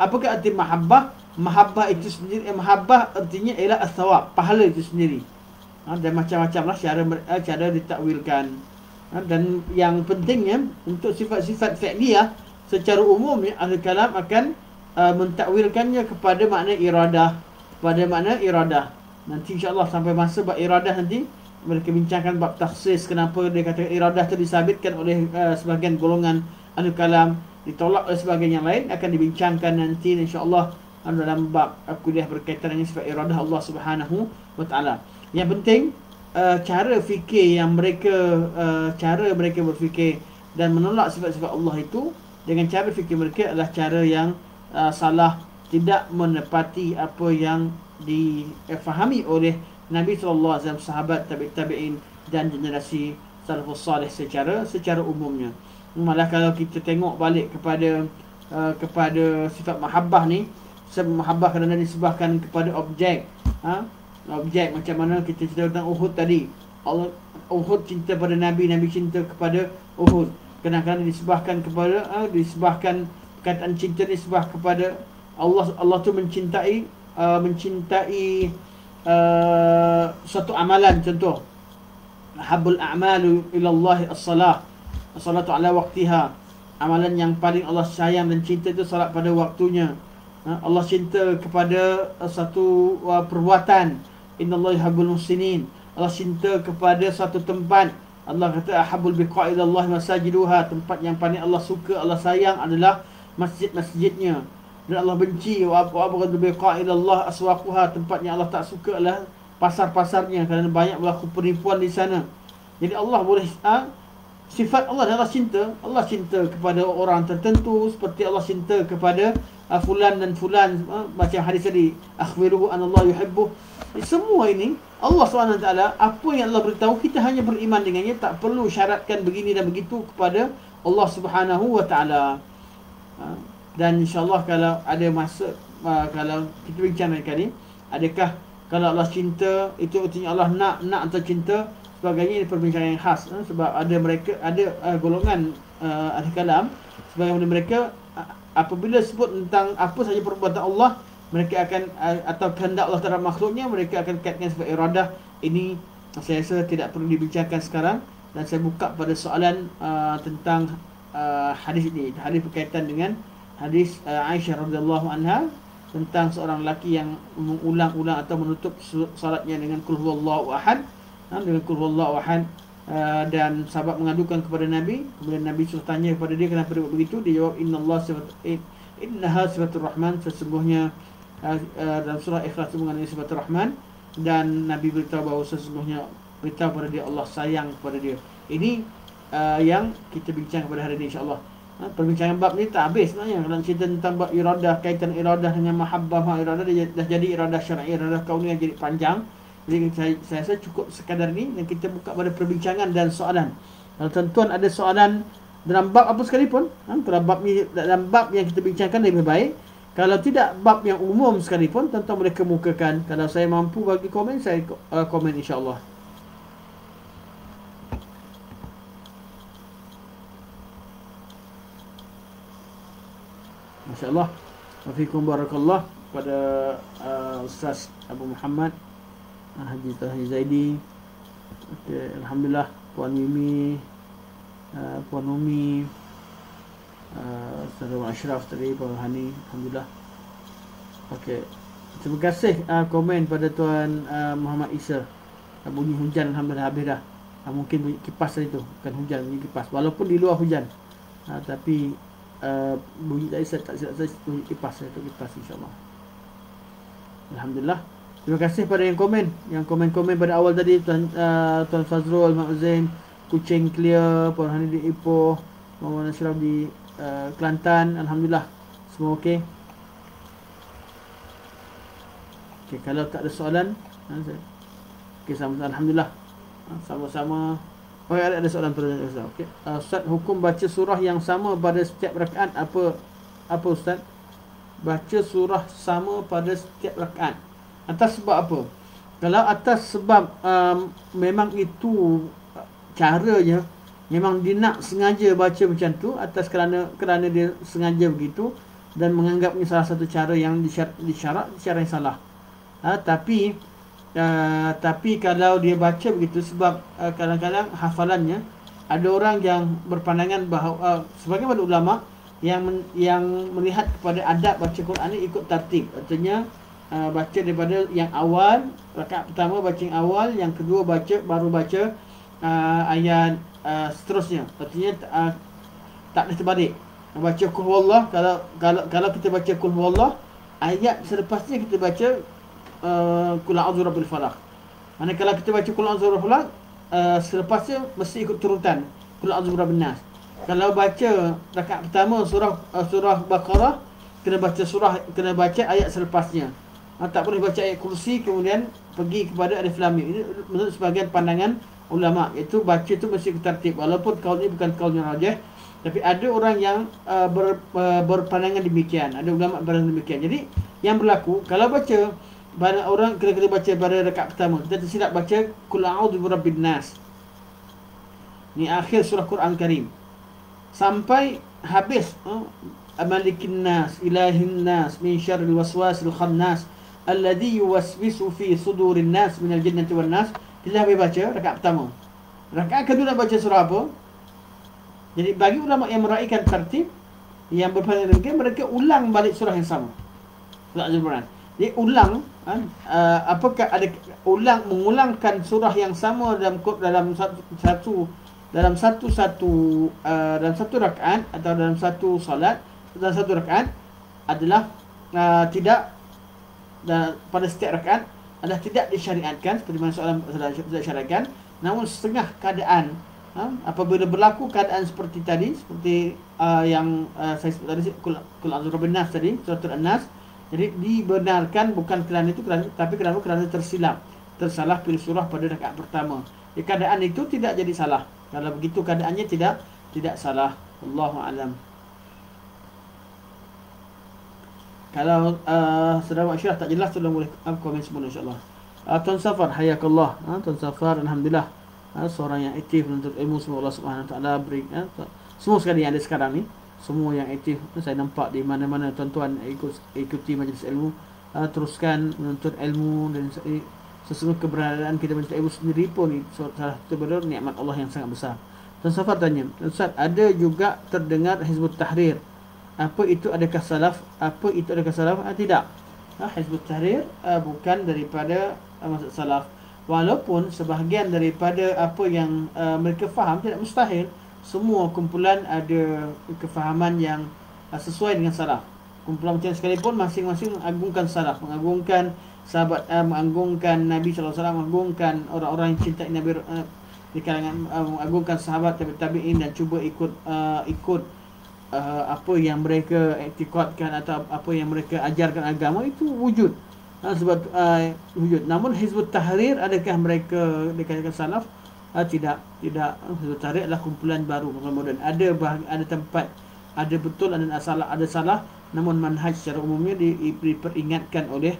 apakah erti mahabbah? Mahabbah itu sendiri, mahabbah artinya ialah as-thawab, pahala itu sendiri. Dan macam-macam lah cara ditakwilkan. Dan yang pentingnya untuk sifat-sifat fi'liyah secara umumnya ahli kalam akan mentakwilkannya kepada makna iradah, Nanti insya-Allah sampai masa bab iradah nanti mereka bincangkan bab takhsis, kenapa dia kata iradah itu disabitkan oleh sebahagian golongan ahli kalam, ditolak oleh sebahagian yang lain, akan dibincangkan nanti insya-Allah dalam bab kuliah berkaitan dengan sifat iradah Allah Subhanahu wa taala. Yang penting cara fikir yang cara mereka berfikir dan menolak sifat-sifat Allah itu dengan cara fikir mereka adalah cara yang salah, tidak menepati apa yang difahami oleh Nabi SAW, sahabat, tabi'in dan generasi salafus salih secara umumnya. Malah kalau kita tengok balik kepada sifat mahabbah ni, mahabbah kerana disebabkan kepada objek. Objek macam mana kita cerita tentang Uhud tadi. Uhud cinta pada Nabi, Nabi cinta kepada Uhud. Kadang-kadang disebabkan perkataan cinta disebabkan kepada Allah. Allah tu mencintai suatu amalan. Contoh, habbul a'malu ilallah as-salah, as-salatu ala waqtiha. Amalan yang paling Allah sayang dan cinta itu salat pada waktunya. Allah cinta kepada satu perbuatan. Innallaha yuhibbul muhsinin. Allah cinta kepada satu tempat. Allah kata ahabbul biqa'i ilallah masajiduha. Tempat yang paling Allah suka, Allah sayang adalah masjid-masjidnya. Dan Allah benci wa abghadu biqa'i ilallah aswaquha. Tempat yang Allah tak suka adalah pasar-pasarnya, kerana banyak berlaku penipuan di sana. Jadi Allah boleh sifat Allah adalah cinta. Allah cinta kepada orang tertentu seperti Allah cinta kepada fulan dan fulan, macam hadis tadi, akhbiruhu anallahu yuhibbuh. Semua ini Allah SWT, apa yang Allah beritahu, kita hanya beriman dengannya, tak perlu syaratkan begini dan begitu kepada Allah Subhanahu wa taala. Dan insya-Allah kalau ada masa, kalau kita bincang kali, adakah kalau Allah cinta itu artinya Allah nak atau cinta, sebagainya, ini perbincangan yang khas. Sebab ada golongan ahli kalam, sebagaimana mereka apabila sebut tentang apa saja perbuatan Allah, mereka akan atau kehendak Allah terhadap makhluknya, mereka akan kaitkan sebagai iradah. Ini saya rasa tidak perlu dibincangkan sekarang, dan saya buka pada soalan tentang hadis ini. Hadis berkaitan dengan hadis Aisyah radhiyallahu anha tentang seorang lelaki yang mengulang-ulang atau menutup salatnya dengan qul huwallahu ahad, dan sahabat mengadukan kepada Nabi. Kemudian Nabi suruh tanya kepada dia kenapa dia buat begitu. Dia jawab, innaha sifatur rahman, sesungguhnya dalam surah Ikhlas mengenai sifatur rahman. Dan Nabi beritahu bahawa sesungguhnya beritahu kepada dia Allah sayang kepada dia. Ini yang kita bincang pada hari ini insya-Allah. Perbincangan bab ni tak habis sebenarnya. Kalau cerita tentang bab iradah, kaitan iradah dengan mahabbah, iradah dah jadi iradah syar'i, iradah kauniyah, jadi panjang. Jadi saya rasa cukup sekadar ni, dan kita buka pada perbincangan dan soalan. Kalau tuan-tuan ada soalan dalam bab apa sekalipun, kalau bab ni dalam bab yang kita bincangkan lebih baik. Kalau tidak bab yang umum sekalipun, tuan-tuan boleh kemukakan. Kalau saya mampu bagi komen, saya komen insya-Allah. Masya-Allah. Wafikum barakallah kepada Ustaz Abu Muhammad Haji Tahir Zaidi. Okay, alhamdulillah Puan Mimi, Puan Umi, Ustaz Abang Ashraf tadi, Puan Hani, alhamdulillah. Okey. Terima kasih komen pada Tuan Muhammad Isa. Bunyi hujan alhamdulillah habis dah. Mungkin bunyi kipas tadi tu, bukan hujan, bunyi kipas. Walaupun di luar hujan. Tapi bunyi tadi saya tak silap saya bunyi kipas, itu kipas insya-Allah. Alhamdulillah. Terima kasih pada yang komen pada awal tadi, Tuan Fazrul, Mak Zain, Kuching Clear, Puan Hani di Ipoh, Muhammad Ashraf di Kelantan. Alhamdulillah semua okey. Okey, kalau tak ada soalan, okey, sama-sama alhamdulillah. Sama-sama. Oh, ada soalan pertanyaan Ustaz. Okey. Ustaz, hukum baca surah yang sama pada setiap rakaat apa Ustaz? Baca surah sama pada setiap rakaat. Atas sebab apa? Kalau atas sebab memang itu caranya, memang dia nak sengaja baca macam tu, atas kerana dia sengaja begitu dan menganggapnya salah satu cara yang disyarat cara yang salah. Tapi kalau dia baca begitu sebab kadang-kadang hafalannya, ada orang yang berpandangan bahawa sebagaimana ulama yang melihat kepada adab baca Quran ni ikut tertib. Artinya baca daripada yang awal, rakaat pertama baca yang awal, yang kedua baru baca ayat seterusnya. Artinya tak ada terbalik. Baca qul huwallah, kalau kita baca qul huwallah, ayat selepasnya kita baca qul a'udzu birabbil falaq. Manakala kita baca qul a'udzu birabbil falaq, selepasnya mesti ikut turutan qul a'udzu birabbin nas. Kalau baca rakaat pertama surah Baqarah, kena baca ayat selepasnya. Tak boleh baca ayat kursi kemudian pergi kepada alif lam mim. Ini menurut sebahagian pandangan ulama, iaitu baca tu mesti tertib. Walaupun kaul ini bukan kaul yang rajih, tapi ada orang yang berpandangan demikian. Ada ulama berpandangan demikian. Jadi yang berlaku, kalau baca, banyak orang kena baca pada rakaat pertama, kita tersilap baca qul a'udzu birabbin nas. Ni akhir surah Quran Karim sampai habis. Malikin nas, ilahin nas, min syarril waswasil khannas, alladhi yuwaswisu fi sudurin nas minal jinnati wan nas. Kita habis baca rakaat pertama. Rakaat kedua nak baca surah apa? Jadi bagi ulama yang meraihkan tertib, yang berpandangan demikian, mereka ulang balik surah yang sama. Surah Al-Quran. Dia ulang, apakah ada mengulangkan surah yang sama dalam satu rakaat atau dalam satu solat, dalam satu rakaat adalah tidak pada setiap rakaat adalah tidak disyariatkan seperti mana soalan sudah syariatkan. Namun setengah keadaan, apabila berlaku keadaan seperti tadi, seperti yang saya sebut tadi, qul a'udzu birabbin nas tadi, surah An-Nas. Jadi dibenarkan bukan kerana itu, tapi kerana tersalah pilih surah pada rakaat pertama. Keadaan itu tidak jadi salah. Kalau begitu keadaannya tidak salah. Allahu a'lam. Kalau saudara Syirah tak jelas, tolong boleh komen semula insya-Allah. Tuan Safar, hayakallah. Tuan Safar, alhamdulillah. Seorang yang aktif menuntut ilmu, semoga Allah Subhanahu Wa Taala beri semua sekali yang ada sekarang ni, semua yang aktif, saya nampak di mana-mana tuan-tuan ikuti majlis ilmu, teruskan menuntut ilmu, dan sesungguhnya keberadaan kita menuntut ilmu sendiri pun salah satu bentuk nikmat Allah yang sangat besar. Tuan Safar tanya, Ustaz, ada juga terdengar Hizbut Tahrir. Apa itu, adakah salaf? Tidak. Hizbut Tahrir bukan daripada maksud salaf. Walaupun sebahagian daripada apa yang mereka faham tidak mustahil. Semua kumpulan ada kefahaman yang sesuai dengan salaf. Kumpulan macam sekalipun masing-masing mengagungkan salaf, mengagungkan sahabat, mengagungkan Nabi SAW, mengagungkan orang-orang yang cintai Nabi di kalangan, mengagungkan sahabat tabi'in dan cuba ikut apa yang mereka iktikadkan atau apa yang mereka ajarkan agama itu wujud. Sebab wujud. Namun Hizbut Tahrir, adakah mereka dikatakan salaf? Tidak. Hizbut Tahrir adalah kumpulan baru, moden. Ada tempat, ada betul, ada salah. Namun manhaj secara umumnya diperingatkan oleh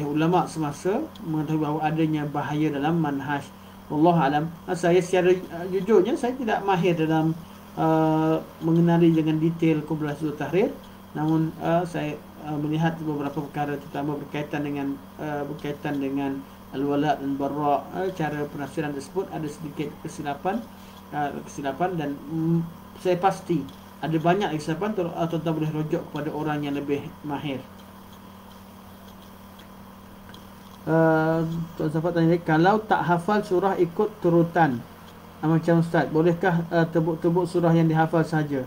ulama semasa mengetahui bahawa adanya bahaya dalam manhaj. Wallahu alam. Saya secara jujurnya saya tidak mahir dalam mengenali dengan detail kumpulan Hizbut Tahrir. Namun saya melihat beberapa perkara terutama berkaitan dengan al-wala dan bara, cara penafsiran tersebut ada sedikit kesilapan dan saya pasti ada banyak kesilapan. Tuan-tuan boleh rujuk kepada orang yang lebih mahir. Tuan Safat tanya, kalau tak hafal surah ikut turutan macam Ustaz, bolehkah tebuk-tebuk surah yang dihafal saja?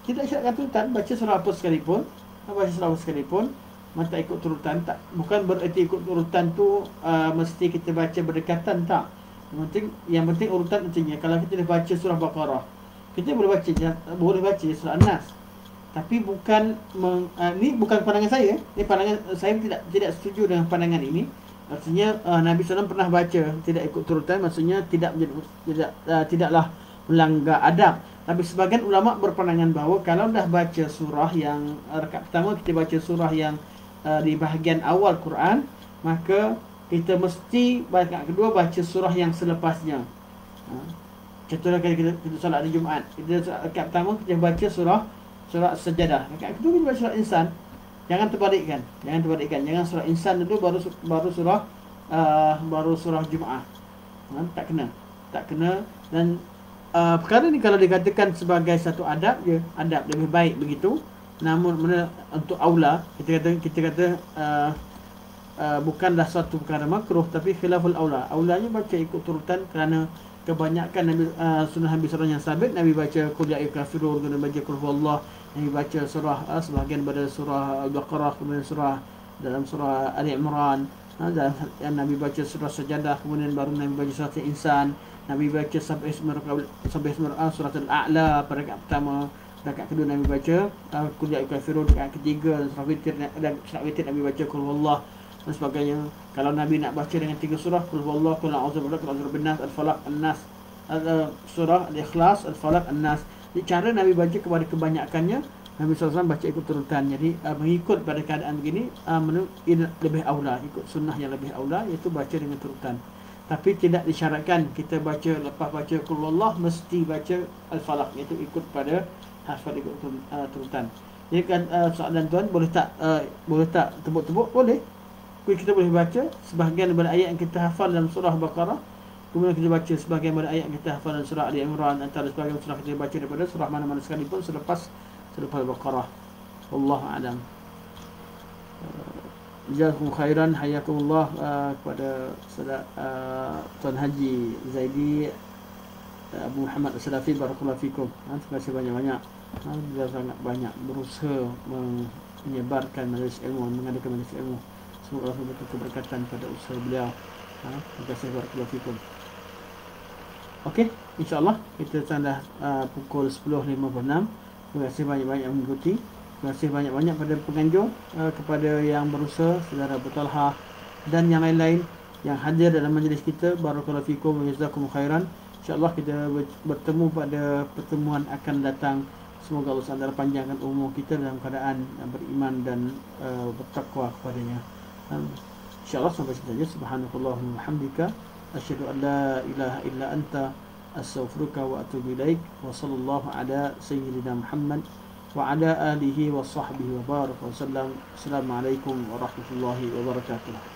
Tidak syaratkan turutan. Baca surah apa sekalipun, tak ikut turutan. Bukan bererti ikut turutan tu mesti kita baca berdekatan, tak. Yang penting urutan pentingnya. Kalau kita dah baca surah Baqarah, kita boleh baca surah An-Nas. Tapi ini bukan pandangan saya. Ini pandangan saya, tidak setuju dengan pandangan ini. Maksudnya Nabi SAW pernah baca tidak ikut turutan, maksudnya tidaklah melanggar adab. Tapi sebagian ulama berpandangan bahawa kalau dah baca surah yang rakaat pertama, kita baca surah yang di bahagian awal Quran, maka kita mesti rakaat kedua baca surah yang selepasnya. Contohnya kita solat hari Jumaat, kita rakaat pertama kita baca surah Sajadah, rakaat kedua kita baca surah Insan. Jangan terbalikkan. Jangan surah Insan dulu baru surah Jumaat. Tak kena. Dan perkara ni kalau dikatakan sebagai satu adab lebih baik begitu. Namun untuk aula kita kata bukanlah suatu perkara makruh, tapi khilaful aula. Aulanya baca ikut turutan kerana kebanyakan sunnah Nabi SAW yang sabit. Nabi baca qul ya ayyuhal kafirun, kemudian baca qul huwallah, Nabi baca surah sebahagian pada surah Al-Baqarah, kemudian dalam surah Ali Imran, dan Nabi baca surah Sajadah, kemudian baru Nabi baca surah Insan. Nabi baca Sabbih isma surah Al-A'la pada rakaat pertama. Rakaat kedua Nabi baca qul ya ayyuhal kafirun. Rakaat ketiga surah witir Nabi baca qul huwallah dan sebagainya. Kalau Nabi nak baca dengan 3 surah, qul huwallah, qul a'udzu birabbin nas, al-falaq, an-nas, surah Al-Ikhlas, al-falaq, an-nas. Jadi cara Nabi baca kepada kebanyakannya Nabi SAW baca ikut turutan. Jadi mengikut pada keadaan begini lebih aula, ikut sunnah yang lebih aula, iaitu baca dengan turutan. Tapi tidak disyaratkan kita lepas baca qul huwallah mesti baca al-falaq, iaitu ikut pada hafal ikut turutan. Jadi kan soalan tuan, boleh tak tebuk-tebuk? Boleh. Kita boleh baca sebahagian daripada ayat yang kita hafal dalam surah Baqarah, kemudian kita baca sebahagian daripada ayat yang kita hafal dalam surah Ali Imran, antara sebahagian surah kita baca daripada surah mana-mana sekalipun selepas Baqarah. Wallahu a'lam. Jazakum khairan, hayakumullah kepada Tuan Haji Zaidi Abu Muhammad As-Salafi, barakallahu fikum. Terima kasih banyak-banyak. Beliau sangat banyak berusaha menyebarkan majlis ilmu, mengadakan majlis ilmu. Semoga Allah memberikan keberkatan pada usaha beliau. Terima kasih, barakallahu fikum. Okey, insya-Allah kita dah pukul 10.56. Terima kasih banyak-banyak mengikuti. Terima kasih banyak-banyak pada penganjur, kepada yang berusaha, saudara Abu Talha dan yang lain-lain yang hadir dalam majlis kita. Barakallahu fikum wa jazakumul khairan. InsyaAllah kita bertemu pada pertemuan akan datang. Semoga Allah SWT panjangkan umur kita dalam keadaan beriman dan bertakwa kepadanya. InsyaAllah sampai situ saja. Subhanakallahumma wa hamdika, asyhadu an la ilaha illa anta, astaghfiruka wa atubu ilaik. Wa sallallahu ala sayyidina Muhammad wa ala alihi wa sahbihi wa baraka wa sallam. Assalamualaikum warahmatullahi wabarakatuh.